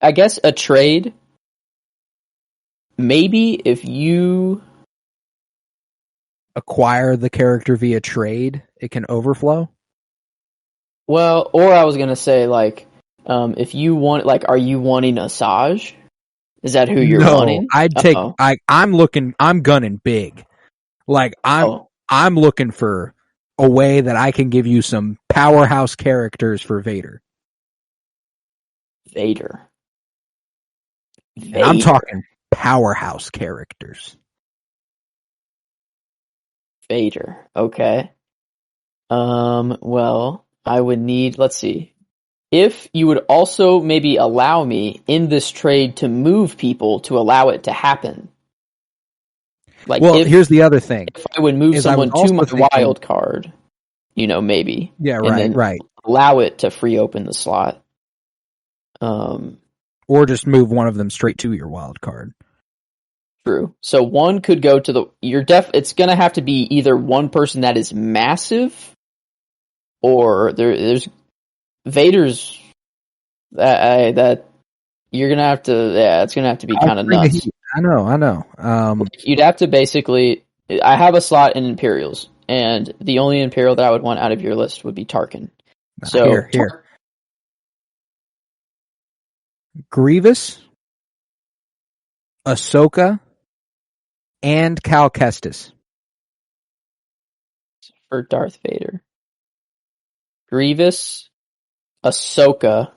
I guess a trade, maybe if you acquire the character via trade, it can overflow. Well, or I was gonna say, like, if you want, like, are you wanting Asajj? Is that who you're wanting? I'd take. I'm gunning big. Like, I'm looking for a way that I can give you some powerhouse characters for Vader. Vader. And I'm talking powerhouse characters. Vader. Okay. Well, I would need, let's see. If you would also maybe allow me in this trade to move people to allow it to happen. Like, well, here's the other thing. If I would move someone to my wild card, maybe. Yeah, right. Allow it to free open the slot. Or just move one of them straight to your wild card. True. So one could go to it's going to have to be either one person that is massive, or there's Vader's that you're going to have to, it's going to have to be kind of nuts. I know. You'd have to basically, I have a slot in Imperials, and the only Imperial that I would want out of your list would be Tarkin. So here. Grievous, Ahsoka, and Cal Kestis. For Darth Vader. Grievous, Ahsoka,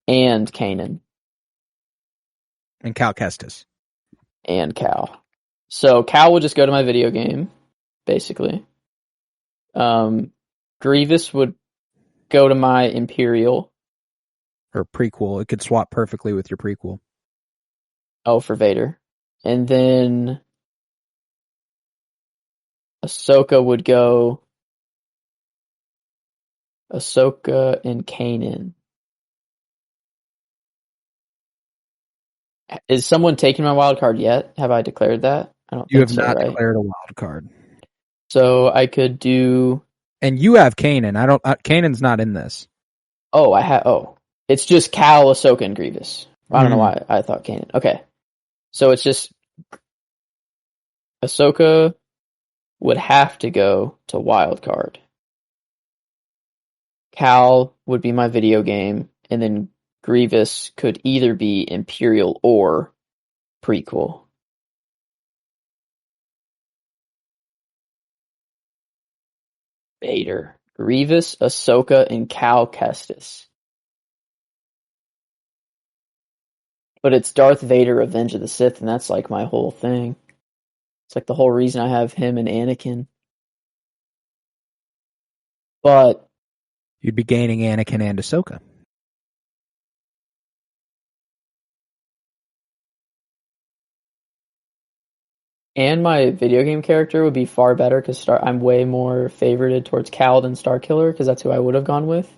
and Kanan. And Cal Kestis. And Cal. So Cal will just go to my video game, basically. Grievous would go to my Imperial. Or prequel. It could swap perfectly with your prequel. Oh, for Vader. And then Ahsoka would go... Ahsoka and Kanan. Is someone taking my wild card yet? Have I declared that? I don't. You think have so, not right? declared a wild card. So I could do. And you have Kanan. I don't. Kanan's not in this. Oh, I have. Oh, it's just Cal, Ahsoka, and Grievous. I don't know why I thought Kanan. Okay, so it's just Ahsoka would have to go to wild card. Cal would be my video game, and then Grievous could either be Imperial or prequel. Vader, Grievous, Ahsoka, and Cal Kestis. But it's Darth Vader, Revenge of the Sith, and that's like my whole thing. It's like the whole reason I have him and Anakin. But you'd be gaining Anakin and Ahsoka. And my video game character would be far better because I'm way more favorited towards Cal than Starkiller because that's who I would have gone with.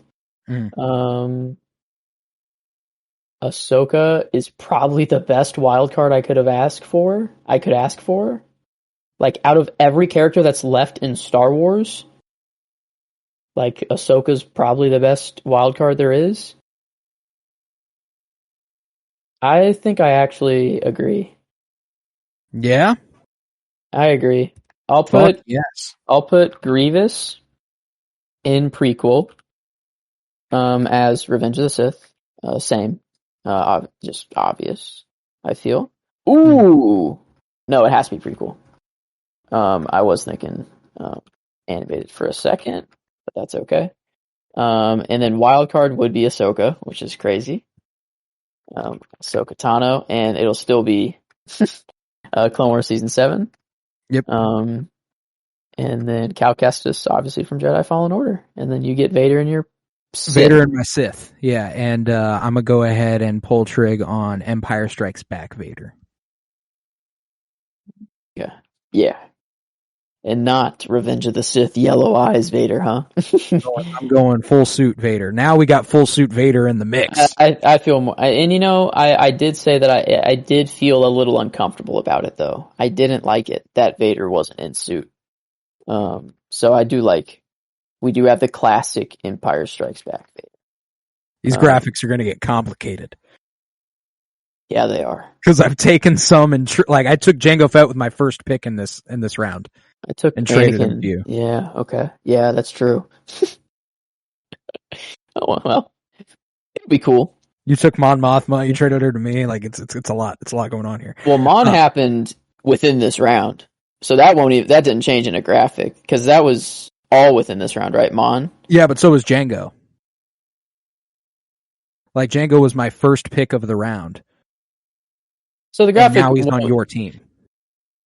Ahsoka is probably the best wild card I could ask for. Like, out of every character that's left in Star Wars, like Ahsoka's probably the best wild card there is. I think I actually agree. Yeah? I agree. I'll Fuck put yes. Grievous in prequel as Revenge of the Sith. Same. Just obvious, I feel. Ooh! No, it has to be prequel. I was thinking animated for a second, but that's okay. And then wildcard would be Ahsoka, which is crazy. Ahsoka Tano, and it'll still be Clone Wars Season 7. Yep. And then Cal Kestis, obviously from Jedi Fallen Order. And then you get Vader in your Sith. Vader and my Sith. Yeah, and I'm going to go ahead and pull trig on Empire Strikes Back Vader. Yeah. And not Revenge of the Sith Yellow Eyes Vader, huh? I'm going full suit Vader. Now we got full suit Vader in the mix. I feel more, and I did say that I did feel a little uncomfortable about it though. I didn't like it that Vader wasn't in suit. So I do we do have the classic Empire Strikes Back Vader. These graphics are going to get complicated. Yeah, they are. Because I've taken some and I took Jango Fett with my first pick in this round. I took and traded him to you. Yeah, okay. Yeah, that's true. Oh well, it'd be cool. You took Mon Mothma. You traded her to me. It's a lot. It's a lot going on here. Well, Mon happened within this round, so that didn't change in a graphic because that was all within this round, right? Mon. Yeah, but so was Jango. Jango was my first pick of the round. So the graphic and now he's on your team.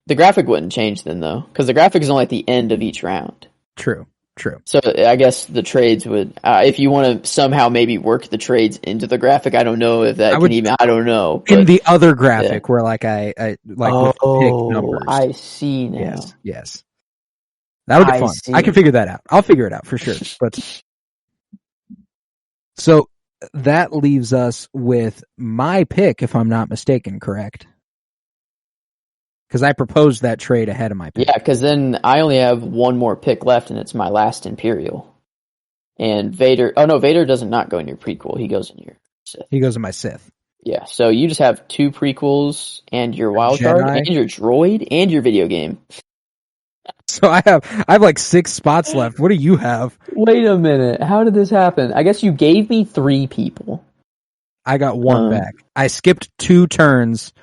The graphic wouldn't change then, though, because the graphic is only at the end of each round. True. So I guess the trades would, if you want to somehow maybe work the trades into the graphic, I don't know if that I don't know. In the other graphic where with the pick numbers. I see now. Yes. That would be fun. See. I can figure that out. I'll figure it out for sure. But so that leaves us with my pick, if I'm not mistaken, correct? Because I proposed that trade ahead of my pick. Yeah, because then I only have one more pick left, and it's my last Imperial. And Vader... Oh, no, Vader does not go in your prequel. He goes in your Sith. He goes in my Sith. Yeah, so you just have 2 prequels, and your wildcard, and your droid, and your video game. So I have 6 spots left. What do you have? Wait a minute. How did this happen? I guess you gave me 3 people. I got 1 back. I skipped 2 turns.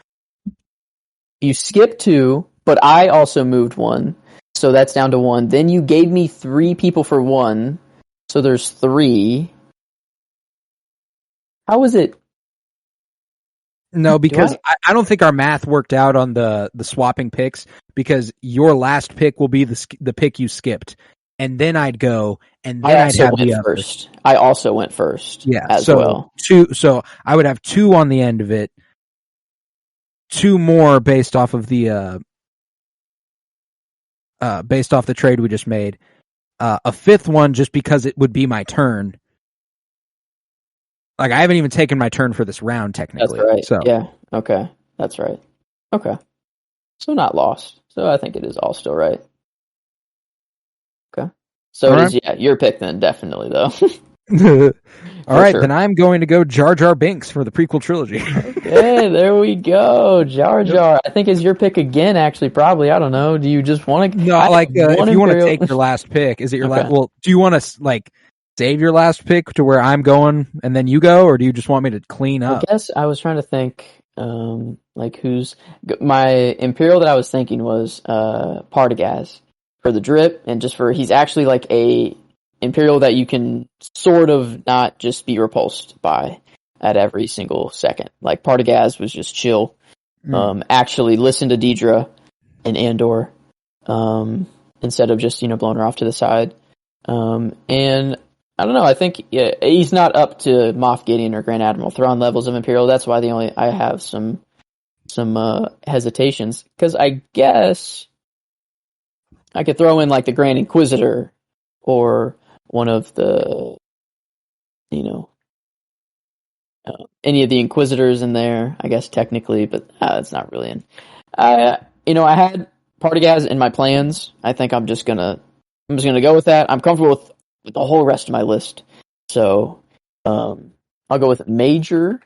You skipped 2, but I also moved 1, so that's down to 1. Then you gave me 3 people for 1, so there's 3. How was it? No, because I don't think our math worked out on the swapping picks, because your last pick will be the pick you skipped, and then I'd go, and then I'd have the first. I also went first. Yeah, as well. 2. So I would have 2 on the end of it. 2 more based off of the trade we just made. A 5th one just because it would be my turn. I haven't even taken my turn for this round technically. That's right. So yeah. Okay. That's right. Okay. So not lost. So I think it is all still right. Okay. So it is your pick then, definitely though. All right, then I'm going to go Jar Jar Binks for the prequel trilogy. Okay, there we go. Jar Jar. I think is your pick again, actually, probably. I don't know. Do you just want to... No, if you want to take your last pick, is it your last... Well, do you want to, save your last pick to where I'm going and then you go, or do you just want me to clean up? I guess I was trying to think, who's... My Imperial that I was thinking was Partagaz for the drip, and just for... He's actually a... Imperial that you can sort of not just be repulsed by at every single second. Partagaz was just chill. Actually listen to Deidre and Andor instead of just blowing her off to the side. And I don't know. I think he's not up to Moff Gideon or Grand Admiral Thrawn levels of Imperial. That's why I have some hesitations, because I guess I could throw in the Grand Inquisitor or one of the, any of the Inquisitors in there, I guess technically, but it's not really in. I had Partagaz in my plans. I think I'm just gonna go with that. I'm comfortable with the whole rest of my list. So I'll go with Major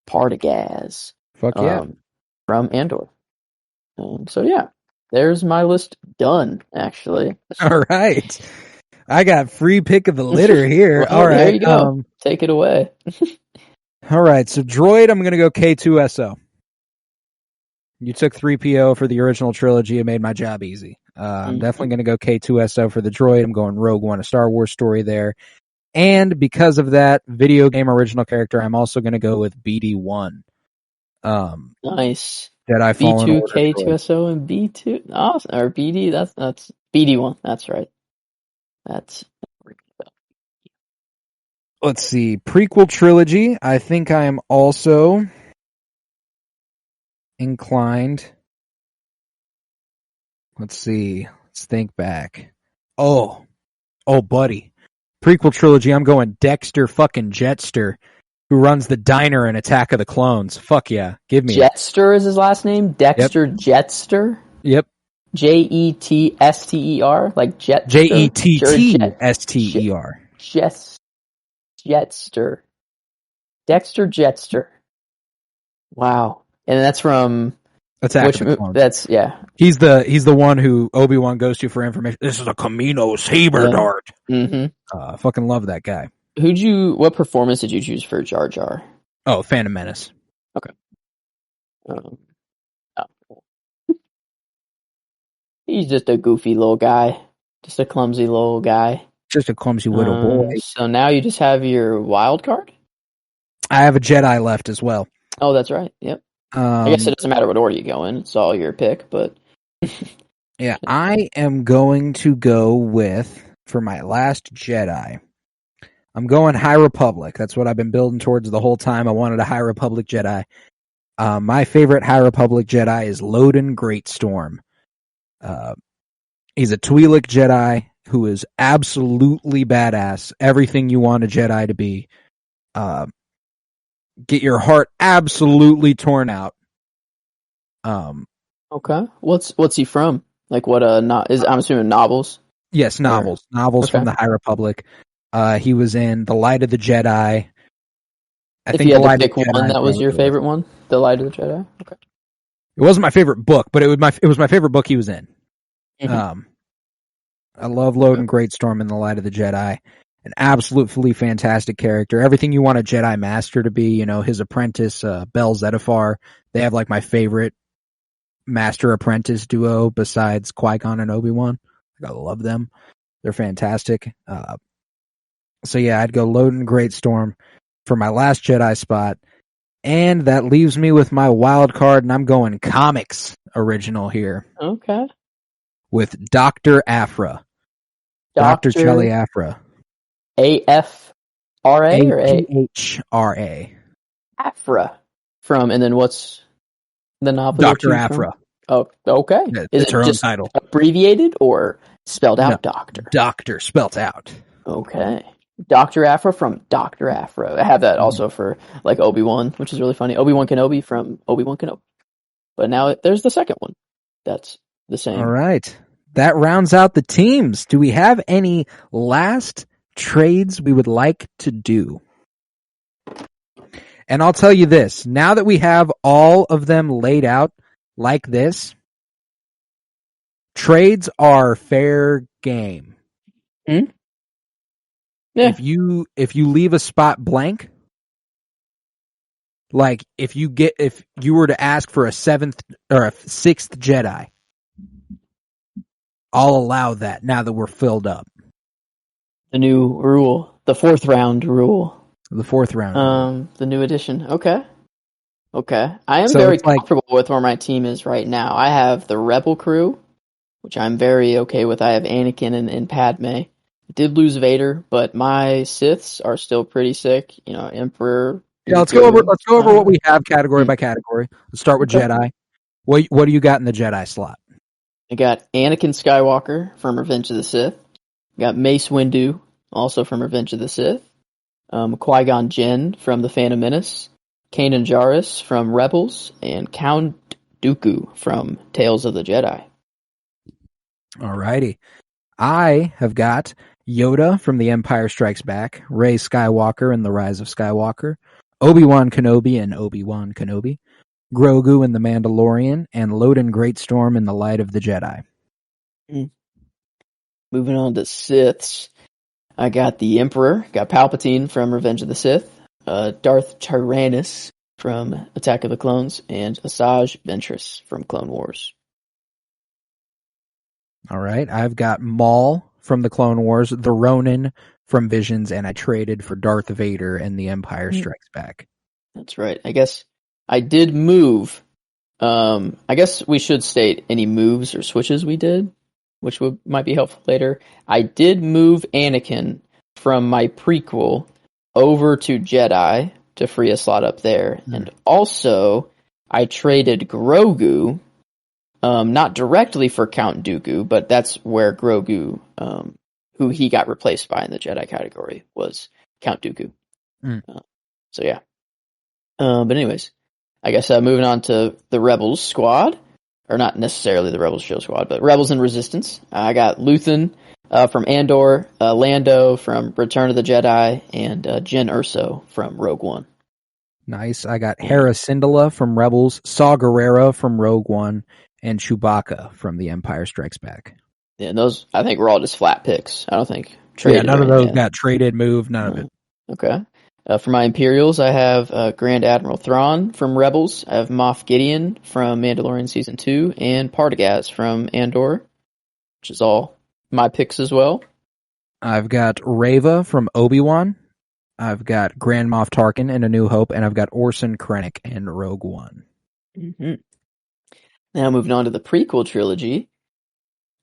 Partagaz. Fuck yeah. From Andor. So yeah, there's my list done, actually. All right. I got free pick of the litter here. Well, all right. There you go. Take it away. All right. So droid, I'm going to go K2SO. You took 3PO for the original trilogy and made my job easy. I'm definitely going to go K2SO for the droid. I'm going Rogue One, a Star Wars story there. And because of that video game original character, I'm also going to go with BD1. Nice. Jedi Fallen B2, Order K2SO, and B2. Awesome. Or BD, that's BD1. That's right. Let's see. Prequel trilogy. I think I am also inclined. Let's see. Let's think back. Oh, buddy. Prequel trilogy. I'm going Dexter fucking Jetster, who runs the diner in Attack of the Clones. Fuck yeah. Give me Jetster is his last name? Dexter Jetster? Yep. Jetster? Like Jet. Jettster. Jetster. Dexter Jetster. Wow. And that's from Attack of the Clones. That's He's the one who Obi-Wan goes to for information. This is a Camino saber dart. Mm-hmm. Fucking love that guy. What performance did you choose for Jar Jar? Oh, Phantom Menace. Okay. He's just a goofy little guy. Just a clumsy little guy. Just a clumsy little boy. So now you just have your wild card? I have a Jedi left as well. Oh, that's right. Yep. I guess it doesn't matter what order you go in. It's all your pick, but... Yeah, I am going to go with, for my last Jedi, I'm going High Republic. That's what I've been building towards the whole time. I wanted a High Republic Jedi. My favorite High Republic Jedi is Loden Greatstorm. He's a Twi'lek Jedi who is absolutely badass. Everything you want a Jedi to be. Get your heart absolutely torn out. Okay. What's he from? Like what? I'm assuming novels. Yes, novels. Novels from the High Republic. He was in The Light of the Jedi. If you had to pick one, that was your favorite one? The Light of the Jedi? Okay. It wasn't my favorite book, but it was my favorite book he was in. Mm-hmm. I love Loden Greatstorm in The Light of the Jedi. An absolutely fantastic character. Everything you want a Jedi Master to be, his apprentice, Bel Zettifar. They have like my favorite Master-Apprentice duo besides Qui-Gon and Obi-Wan. I love them. They're fantastic. So yeah, I'd go Loden Greatstorm for my last Jedi spot. And that leaves me with my wild card, and I'm going comics original here. Okay. With Dr. Aphra. Dr. Charlie Aphra. A-F-R-A or A-P-H-R-A. Aphra. And then what's the novel? Dr. Aphra. Oh, okay. Is it her own title? Abbreviated or spelled out? No, Doctor? Doctor, spelled out. Okay. Dr. Aphra from Dr. Aphra. I have that also for like Obi-Wan, which is really funny. Obi-Wan Kenobi from Obi-Wan Kenobi. But now there's the second one. That's the same. All right. That rounds out the teams. Do we have any last trades we would like to do? And I'll tell you this. Now that we have all of them laid out like this, trades are fair game. Hmm? Yeah. If you leave a spot blank, like if you were to ask for a 7th or a 6th Jedi, I'll allow that now that we're filled up. The new rule, the 4th round rule. The 4th round. The new edition. Okay. I am very comfortable with where my team is right now. I have the Rebel crew, which I'm very okay with. I have Anakin and Padme. I did lose Vader, but my Siths are still pretty sick. Emperor. Yeah, let's go over what we have category by category. Let's start with Jedi. What do you got in the Jedi slot? I got Anakin Skywalker from Revenge of the Sith. I got Mace Windu, also from Revenge of the Sith. Qui-Gon Jinn from The Phantom Menace. Kanan Jarrus from Rebels. And Count Dooku from Tales of the Jedi. Alrighty. I have got Yoda from The Empire Strikes Back, Rey Skywalker in The Rise of Skywalker, Obi-Wan Kenobi in Obi-Wan Kenobi, Grogu in The Mandalorian, and Loden Greatstorm in The Light of the Jedi. Moving on to Siths. I got the Emperor, got Palpatine from Revenge of the Sith, Darth Tyrannus from Attack of the Clones, and Asajj Ventress from Clone Wars. All right, I've got Maul from the Clone Wars, the Ronin from Visions, and I traded for Darth Vader in The Empire Strikes Back. That's right. I guess I did move. I guess we should state any moves or switches we did, which might be helpful later. I did move Anakin from my prequel over to Jedi to free a slot up there. And also, I traded Grogu, not directly for Count Dooku, but that's where Grogu, who he got replaced by in the Jedi category, was Count Dooku. So yeah. But anyways, I guess moving on to the Rebels squad, or not necessarily the Rebels show squad, but Rebels and Resistance. I got Luthen from Andor, Lando from Return of the Jedi, and Jyn Erso from Rogue One. Nice. I got Hera Syndulla from Rebels, Saw Gerrera from Rogue One, and Chewbacca from The Empire Strikes Back. Yeah, and those, I think, were all just flat picks. I don't think traded. Yeah, none of those got traded, moved, none of it. Okay. For my Imperials, I have Grand Admiral Thrawn from Rebels. I have Moff Gideon from Mandalorian Season 2, and Partagaz from Andor, which is all my picks as well. I've got Reva from Obi-Wan. I've got Grand Moff Tarkin in A New Hope, and I've got Orson Krennic in Rogue One. Now moving on to the prequel trilogy,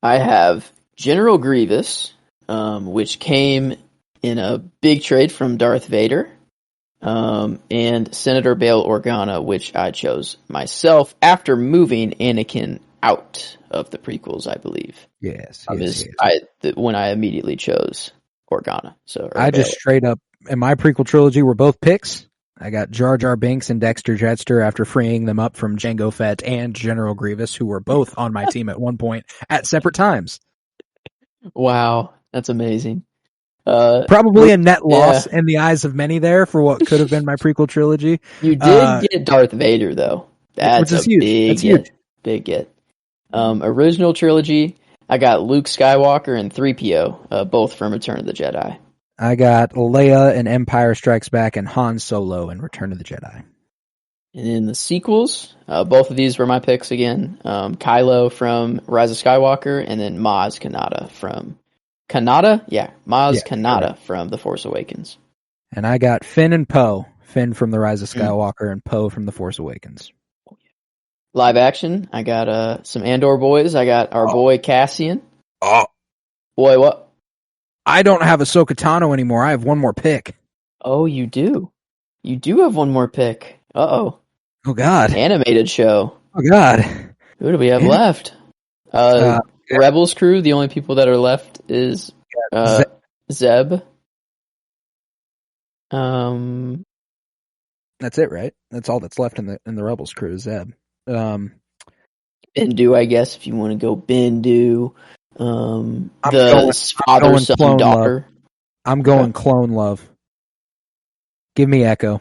I have General Grievous, which came in a big trade from Darth Vader, and Senator Bail Organa, which I chose myself after moving Anakin out of the prequels, I believe. Yes. When I immediately chose Organa. I just straight up, in my prequel trilogy, were both picks. I got Jar Jar Binks and Dexter Jettster after freeing them up from Jango Fett and General Grievous, who were both on my team at one point at separate times. Wow, that's amazing. Probably a net loss in the eyes of many there for what could have been my prequel trilogy. You did get Darth Vader, though. That's a huge. Big get. Original trilogy, I got Luke Skywalker and 3PO, both from Return of the Jedi. I got Leia in Empire Strikes Back and Han Solo in Return of the Jedi. And in the sequels, both of these were my picks again. Kylo from Rise of Skywalker, and then Maz Kanata from Kanata from The Force Awakens. And I got Finn and Poe. Finn from The Rise of Skywalker and Poe from The Force Awakens. Live action, I got some Andor boys. I got our boy Cassian. Boy, what? I don't have Ahsoka Tano anymore. I have one more pick. Oh, you do? You do have one more pick. Uh-oh. Oh, God. Animated show. Oh, God. Who do we have left? Rebels crew, the only people that are left is Zeb. That's it, right? That's all that's left in the Rebels crew is Zeb. Bendu, I guess, if you want to go Bendu. The father, son, daughter. I'm going Clone Love. Give me Echo.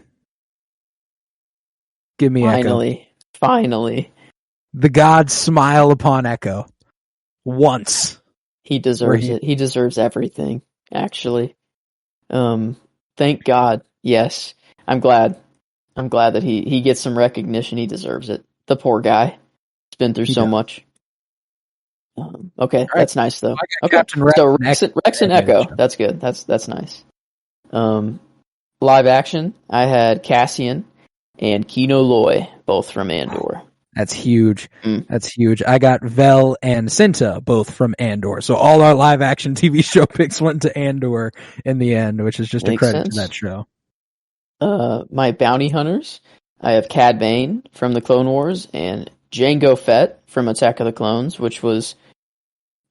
Give me Echo. Finally. The gods smile upon Echo. Once. He deserves it. He deserves everything, actually. Thank God. Yes. I'm glad that he gets some recognition. He deserves it. The poor guy. He's been through so much. Okay, right. That's nice though. Okay, so Rex and Echo. That's good. That's nice. Live action, I had Cassian and Kino Loy, both from Andor. That's huge. That's huge. I got Vel and Cinta, both from Andor. So all our live action TV show picks went to Andor in the end, which is just a credit to that show. My bounty hunters, I have Cad Bane from the Clone Wars and Jango Fett from Attack of the Clones, which was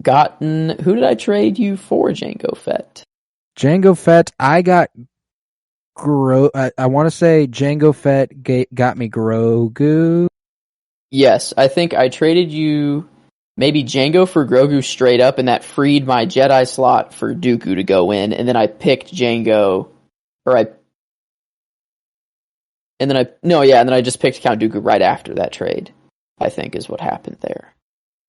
gotten. Who did I trade you for, Jango Fett? Jango Fett, I got I want to say Jango Fett got me Grogu. Yes, I think I traded you maybe Jango for Grogu straight up, and that freed my Jedi slot for Dooku to go in, and then I picked Jango, and then I just picked Count Dooku right after that trade, I think is what happened there.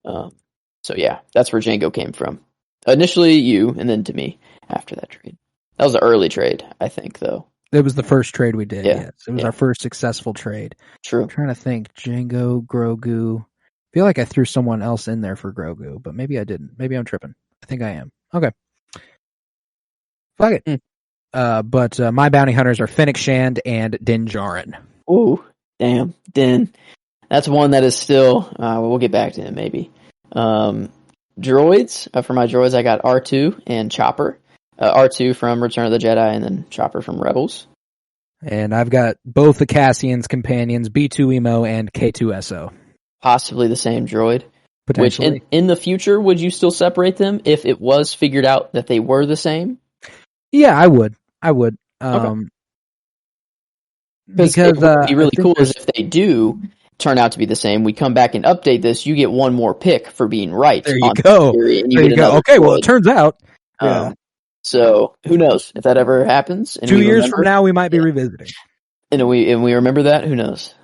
So yeah, that's where Jango came from. Initially you, and then to me after that trade. That was an early trade, I think, though. It was the first trade we did, Yeah. yes. It was our first successful trade. True. I'm trying to think. Jango, Grogu. I feel like I threw someone else in there for Grogu, but maybe I didn't. Maybe I'm tripping. I think I am. Okay. Fuck it. But my bounty hunters are Fennec Shand and Din Djarin. Ooh, damn. Din. That's one that is still... we'll get back to him, maybe. Droids. For my droids, I got R2 and Chopper. R2 from Return of the Jedi, and then Chopper from Rebels. And I've got both the Cassian's companions, B2 Emo and K2SO. Possibly the same droid. Potentially. Which, in the future, would you still separate them if it was figured out that they were the same? Yeah, I would. Okay. Because what would be really cool is if they do turn out to be the same, we come back and update this, you get one more pick for being right. There you go. Theory, and there you go. Okay, well, it turns out. Yeah. So who knows if that ever happens? And 2 years from now, we might be revisiting. And we remember that. Who knows?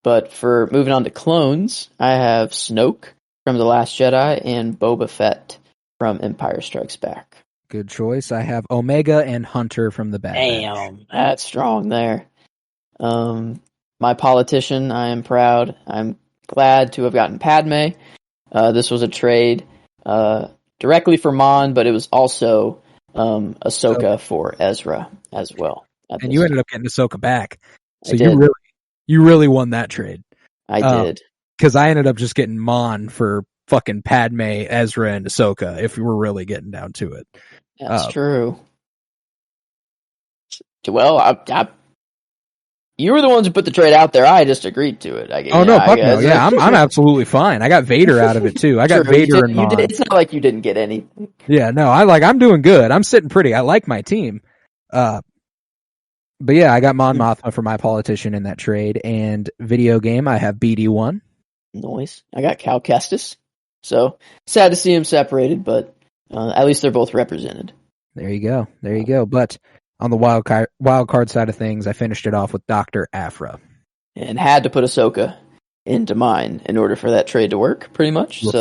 But for moving on to clones, I have Snoke from The Last Jedi and Boba Fett from Empire Strikes Back. Good choice. I have Omega and Hunter from the Bad Batch. Damn, that's strong there. My politician, I am proud. I'm glad to have gotten Padme. This was a trade directly for Mon, but it was also Ahsoka for Ezra as well. And you ended up getting Ahsoka back. So I did. you really won that trade. I did. Because I ended up just getting Mon for fucking Padme, Ezra, and Ahsoka, if we were really getting down to it. That's true. Well, you were the ones who put the trade out there. I just agreed to it. No. Yeah, I'm absolutely fine. I got Vader out of it too. I got Vader and Mon. It's not like you didn't get anything. Yeah, no, I'm doing good. I'm sitting pretty. I like my team. But yeah, I got Mon Mothma for my politician in that trade. And video game, I have BD1. Nice. I got Cal Kestis. So sad to see him separated, but at least they're both represented. There you go. But on the wild card side of things, I finished it off with Dr. Aphra. And had to put Ahsoka into mine in order for that trade to work, pretty much. You're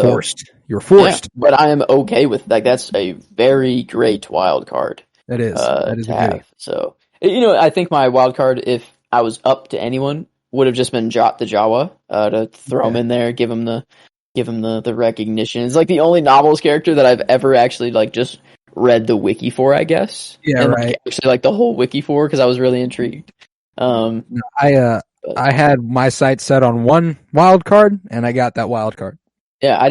forced. Yeah, but I am okay with that's a very great wild card. That is. That is to have. So, I think my wild card, if I was up to anyone, would have just been Jot the Jawa to throw him in there, give him the recognition. It's like the only novels character that I've ever actually just read the wiki for, I guess. Yeah, and, right. Actually, the whole wiki for, because I was really intrigued. I had my sights set on one wild card, and I got that wild card. Yeah,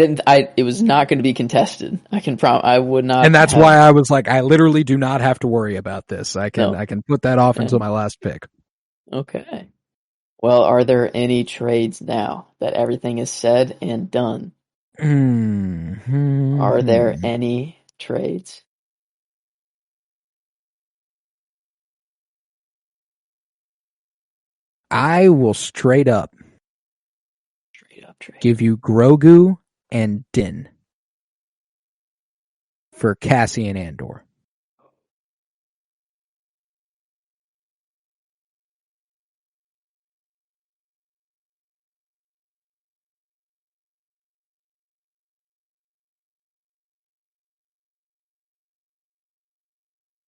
it was not going to be contested. I would not. And that's why I was like, I literally do not have to worry about this. I can put that off until my last pick. Okay. Well, are there any trades now that everything is said and done? Mm-hmm. Are there any trades? I will straight up trade. Give you Grogu and Din for Cassian Andor.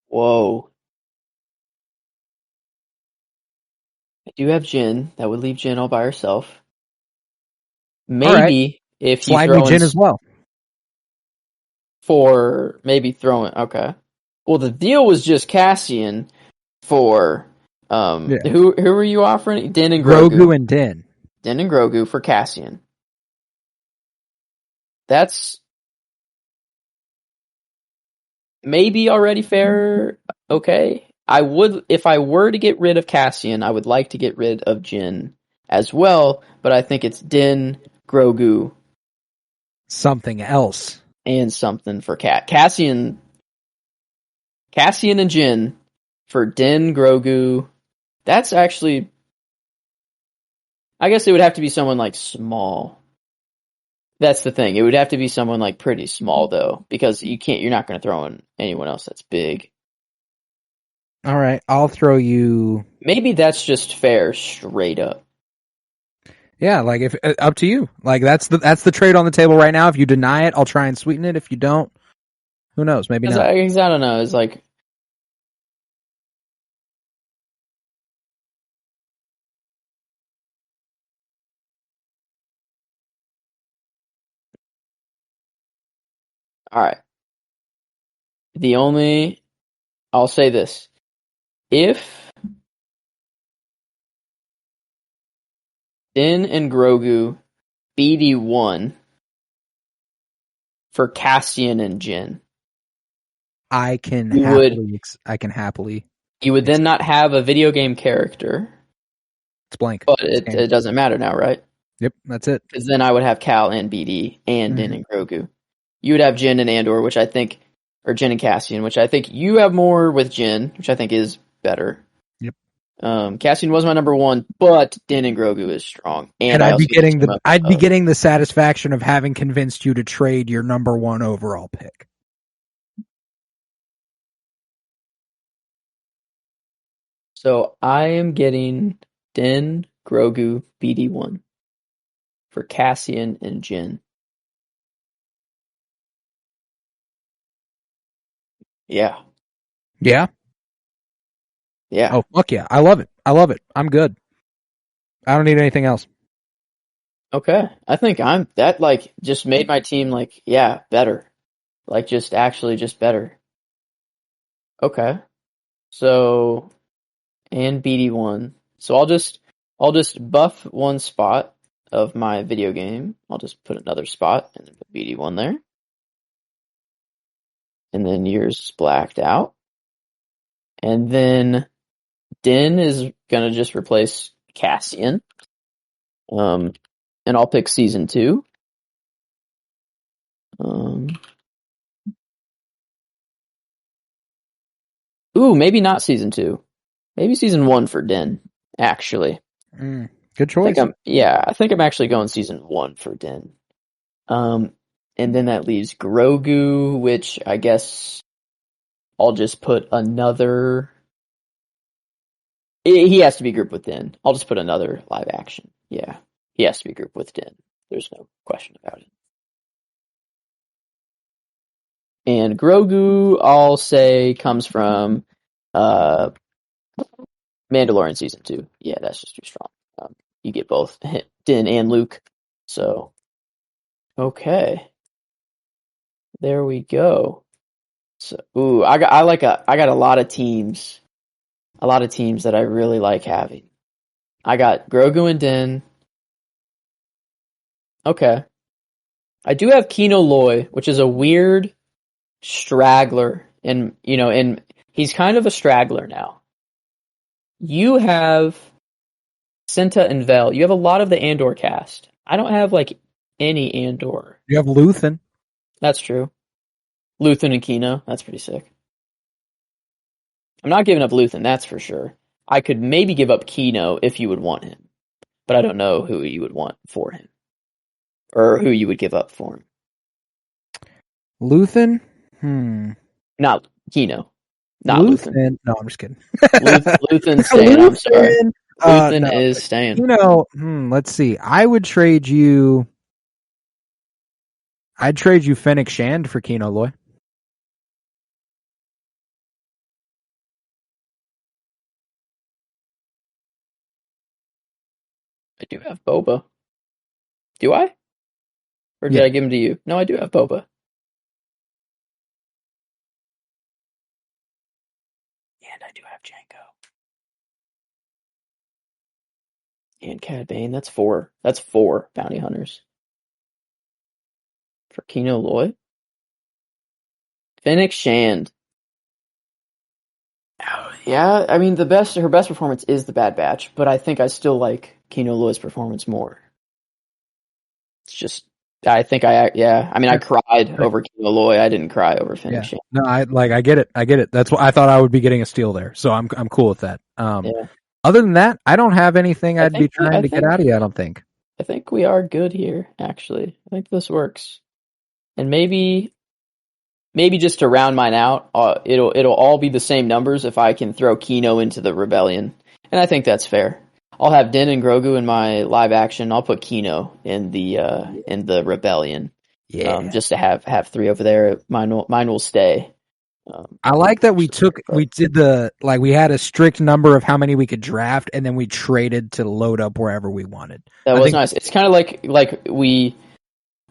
Whoa. I do have Jin. That would leave Jin all by herself. Maybe if you slide me Jin as well. For maybe throwing. Okay. Well, the deal was just Cassian for who were you offering? Din and Grogu. Grogu and Din. Din and Grogu for Cassian. That's maybe already fair. Okay. If I were to get rid of Cassian, I would like to get rid of Jin as well, but I think it's Din, Grogu, something else, and something for Cassian and Jin for Din, Grogu. That's actually, I guess it would have to be someone small. That's the thing. It would have to be someone like pretty small though, because you're not going to throw in anyone else that's big. All right, I'll throw you. Maybe that's just fair, straight up. Yeah, like if up to you. Like that's the trade on the table right now. If you deny it, I'll try and sweeten it. If you don't, who knows? Maybe not. I don't know. It's like. All right. I'll say this. If Din and Grogu BD1 for Cassian and Jin, I can happily. You would then not have a video game character. It's blank. But it doesn't matter now, right? Yep, that's it. Because then I would have Cal and BD and Din and Grogu. You would have Jin and Andor, which I think, or Jin and Cassian, which I think you have more with Jin, which I think is better. Yep. Cassian was my number one, but Din and Grogu is strong. And I'd be getting the satisfaction of having convinced you to trade your number one overall pick. So I am getting Din, Grogu, BD1 for Cassian and Jin. Yeah. Yeah? Yeah. Oh, fuck yeah. I love it. I'm good. I don't need anything else. Okay. I think that like just made my team like, yeah, better. Like just better. Okay. So, and BD1. So I'll just buff one spot of my video game. I'll just put another spot and then put BD1 there. And then yours is blacked out. And then Din is gonna just replace Cassian. And I'll pick season 2. Maybe not season 2. Maybe season 1 for Din, actually. Good choice. I think I'm actually going season 1 for Din. And then that leaves Grogu, which I guess I'll just put another. He has to be grouped with Din. I'll just put another live action. Yeah, he has to be grouped with Din. There's no question about it. And Grogu, I'll say, comes from Mandalorian season 2. Yeah, that's just too strong. You get both Din and Luke. So, okay. There we go. So, I got a lot of teams. A lot of teams that I really like having. I got Grogu and Din. Okay. I do have Kino Loy, which is a weird straggler, and he's kind of a straggler now. You have Cinta and Vel. You have a lot of the Andor cast. I don't have like any Andor. You have Luthen. That's true. Luthen and Kino. That's pretty sick. I'm not giving up Luthen, that's for sure. I could maybe give up Kino if you would want him. But I don't know who you would want for him. Or who you would give up for him. Luthen? Not Kino. Not Luthen. No, I'm just kidding. Luthen's staying, I'm sorry. Luthen is staying. Let's see. I'd trade you Fennec Shand for Kino Loy. I do have Boba. Do I? Or did I give him to you? No, I do have Boba. And I do have Jango. And Cad Bane. That's 4. That's 4 bounty hunters. For Kino Loy. Fennec Shand. Oh, yeah, I mean her best performance is the Bad Batch, but I think I still like Kino Loy's performance more. It's just I cried over Kino Loy. I didn't cry over Fennec Shand. No, I get it. That's why I thought I would be getting a steal there. So I'm cool with that. Other than that, I don't have anything I'd be trying to get out of you, I don't think. I think we are good here, actually. I think this works. And maybe just to round mine out, it'll all be the same numbers if I can throw Kino into the Rebellion. And I think that's fair. I'll have Din and Grogu in my live action. I'll put Kino in the Rebellion. Yeah. Just to have 3 over there. Mine will stay. I like that we had a strict number of how many we could draft, and then we traded to load up wherever we wanted. That was nice. It's kind of like we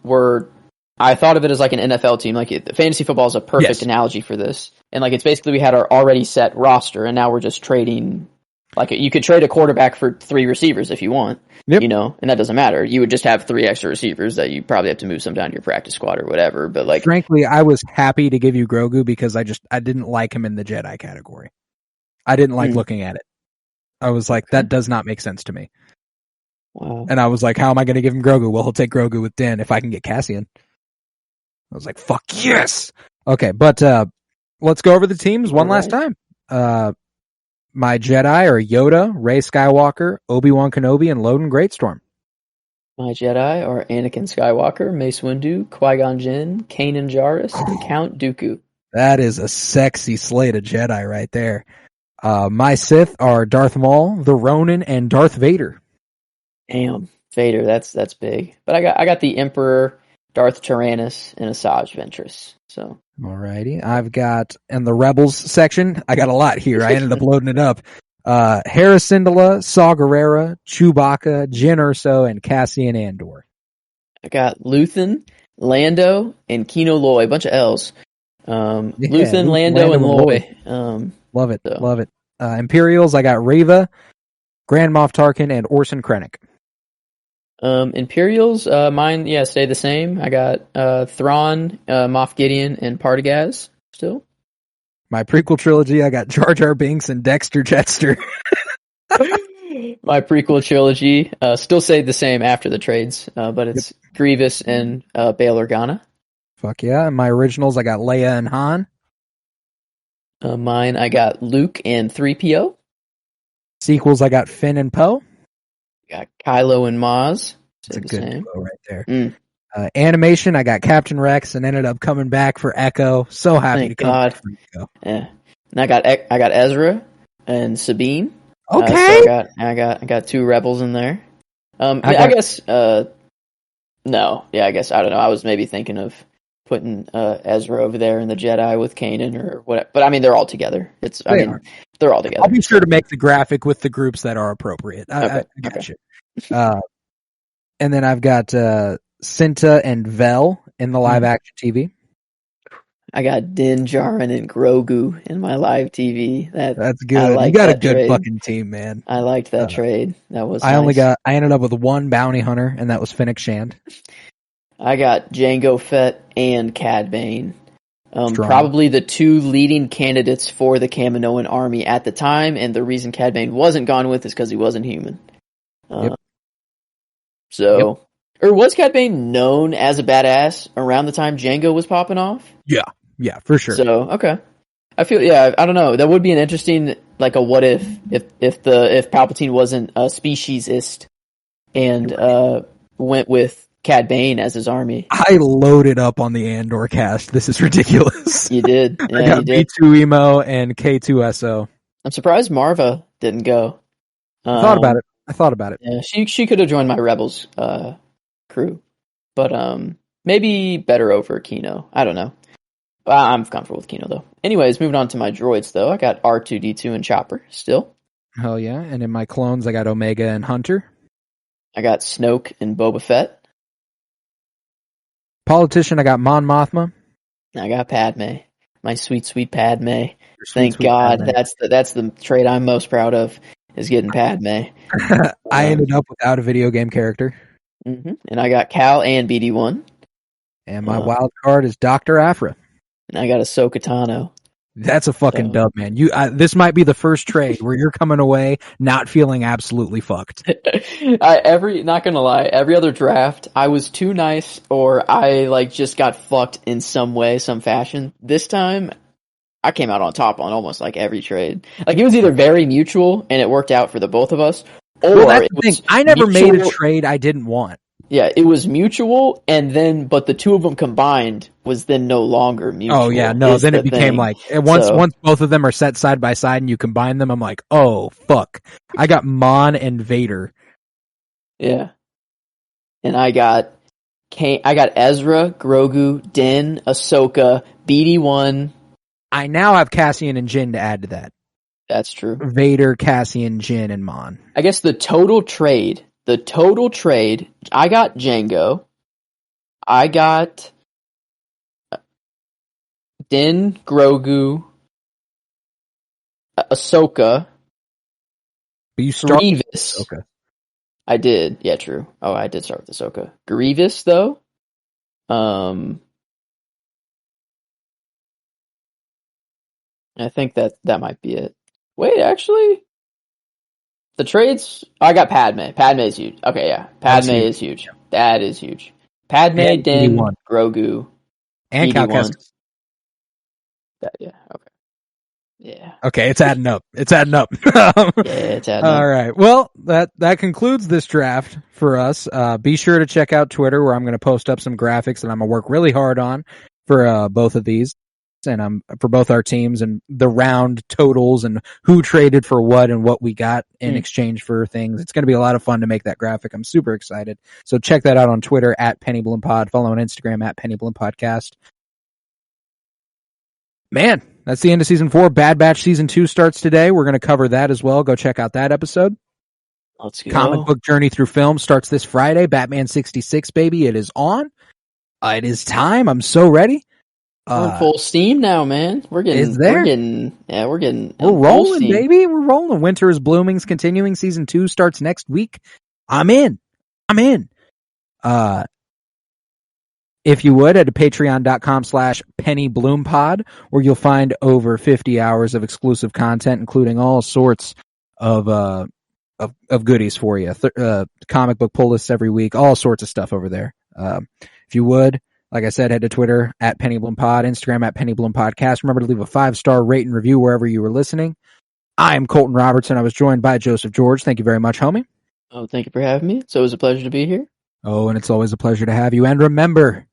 were. I thought of it as like an NFL team. Like fantasy football is a perfect analogy for this. And like it's basically we had our already set roster, and now we're just trading. Like you could trade a quarterback for 3 receivers if you want, and that doesn't matter. You would just have 3 extra receivers that you probably have to move some down to your practice squad or whatever. But like, frankly, I was happy to give you Grogu because I didn't like him in the Jedi category. I didn't like looking at it. I was like, that does not make sense to me. Wow. And I was like, how am I going to give him Grogu? Well, he'll take Grogu with Din if I can get Cassian. I was like, fuck yes. Okay, but let's go over the teams one last time. My Jedi are Yoda, Rey Skywalker, Obi-Wan Kenobi, and Loden Greatstorm. My Jedi are Anakin Skywalker, Mace Windu, Qui-Gon Jinn, Kanan Jarrus, and Count Dooku. That is a sexy slate of Jedi right there. My Sith are Darth Maul, the Ronin, and Darth Vader. Damn, Vader, that's big. But I got the Emperor, Darth Tyrannus, and Asajj Ventress. So. Alrighty, I've got in the Rebels section. I got a lot here. I ended up loading it up. Hera Syndulla, Saw Gerrera, Chewbacca, Jyn Erso, and Cassian Andor. I got Luthen, Lando, and Kino Loy. A bunch of L's. Luthen, Lando, and Loy. Love it. Love it. Imperials, I got Reva, Grand Moff Tarkin, and Orson Krennic. Imperials, mine, stay the same. I got Thrawn, Moff Gideon, and Partagaz still. My prequel trilogy, I got Jar Jar Binks and Dexter Jetster. My prequel trilogy still stayed the same after the trades, but it's Grievous and Bail Organa. Fuck yeah. And my originals, I got Leia and Han. Mine, I got Luke and 3PO. Sequels, I got Finn and Poe. Got Kylo and Maz. That's a good duo right there. Animation, I got Captain Rex and ended up coming back for Echo. So happy to come back for Echo. Yeah. And I got Ezra and Sabine. Okay. So I got 2 rebels in there. I guess I don't know. I was maybe thinking of putting Ezra over there in the Jedi with Kanan or whatever. But I mean, they're all together. They're all together. I'll be sure to make the graphic with the groups that are appropriate. I got you. And then I've got Cinta and Vel in the live action TV. I got Din Djarin and Grogu in my live TV. That's good. You got a good fucking team, man. I liked that trade. That was. I ended up with 1 bounty hunter, and that was Fennec Shand. I got Jango Fett and Cad Bane. Probably the 2 leading candidates for the Kaminoan army at the time, and the reason Cad Bane wasn't gone with is because he wasn't human. Or was Cad Bane known as a badass around the time Jango was popping off? Yeah, for sure. So, okay. I feel, I don't know. That would be an interesting, like a what if Palpatine wasn't a speciesist and went with Cad Bane as his army. I loaded up on the Andor cast. This is ridiculous. You did. Yeah, I got B2 Emo and K2SO. I'm surprised Marva didn't go. I thought about it. Yeah, she could have joined my Rebels crew, but maybe better over Kino. I don't know. I'm comfortable with Kino though. Anyways, moving on to my droids though. I got R2D2 and Chopper still. Hell yeah! And in my clones, I got Omega and Hunter. I got Snoke and Boba Fett. Politician, I got Mon Mothma. I got Padme. My sweet Thank God. Padme. That's the trait I'm most proud of, is getting Padme. I ended up without a video game character. Mm-hmm. And I got Cal and BD1. And my wild card is Dr. Aphra. And I got Ahsoka Tano. That's a fucking dub, man. This might be the first trade where you're coming away not feeling absolutely fucked. Not gonna lie, every other draft, I was too nice or I just got fucked in some way, some fashion. This time, I came out on top on almost every trade. It was either very mutual and it worked out for the both of us, Well, that's it the thing. was I never made a mutual- trade I didn't want. Yeah, it was mutual, but the two of them combined was then no longer mutual. Oh yeah, no. is Then the it became thing. like once So- both of them are set side by side and you combine them, I'm like, oh fuck, I got Mon and Vader. Yeah, and I got Ezra, Grogu, Din, Ahsoka, BD1. I now have Cassian and Jin to add to that. That's true. Vader, Cassian, Jin, and Mon. I guess the total trade, I got Jango. I got Din, Grogu, Ahsoka, But you start Grievous. Okay. I did. Yeah, true. Oh, I did start with Ahsoka. Grievous, though. I think that might be it. Wait, actually, the trades. I got Padme. Padme is huge. Okay, yeah, Padme is huge. That is huge. Padme, And Din, BD1. Grogu, And Cal BD1. Kestis. Yeah. Okay. Yeah. Okay, it's adding up. It's adding up. Yeah, it's adding up. All right. Well, that concludes this draft for us. Be sure to check out Twitter, where I'm going to post up some graphics that I'm going to work really hard on for both of these, and for both our teams, and the round totals and who traded for what and what we got in exchange for things. It's going to be a lot of fun to make that graphic. I'm super excited. So check that out on Twitter at PennyBloomPod. Follow on Instagram at PennyBloomPodcast. Man, that's the end of season 4. Bad Batch season 2 starts today. We're going to cover that as well. Go check out that episode. Let's go. Comic book journey through film starts this Friday. Batman 66, baby. It is on. It is time. I'm so ready. We're full steam now, man. We're getting. We're rolling, baby. We're rolling. Winter is Blooming's continuing. Season 2 starts next week. I'm in. If you would, head to patreon.com/PennyBloomPod, where you'll find over 50 hours of exclusive content, including all sorts of goodies for you. Comic book pull lists every week, all sorts of stuff over there. If you would, like I said, head to Twitter at PennyBloomPod, Instagram at PennyBloomPodcast. Remember to leave a 5-star rate and review wherever you were listening. I am Colton Robertson. I was joined by Joseph George. Thank you very much, homie. Oh, thank you for having me. It's always a pleasure to be here. Oh, and it's always a pleasure to have you. And remember,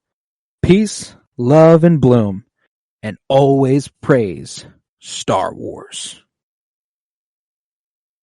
peace, love, and bloom, and always praise Star Wars.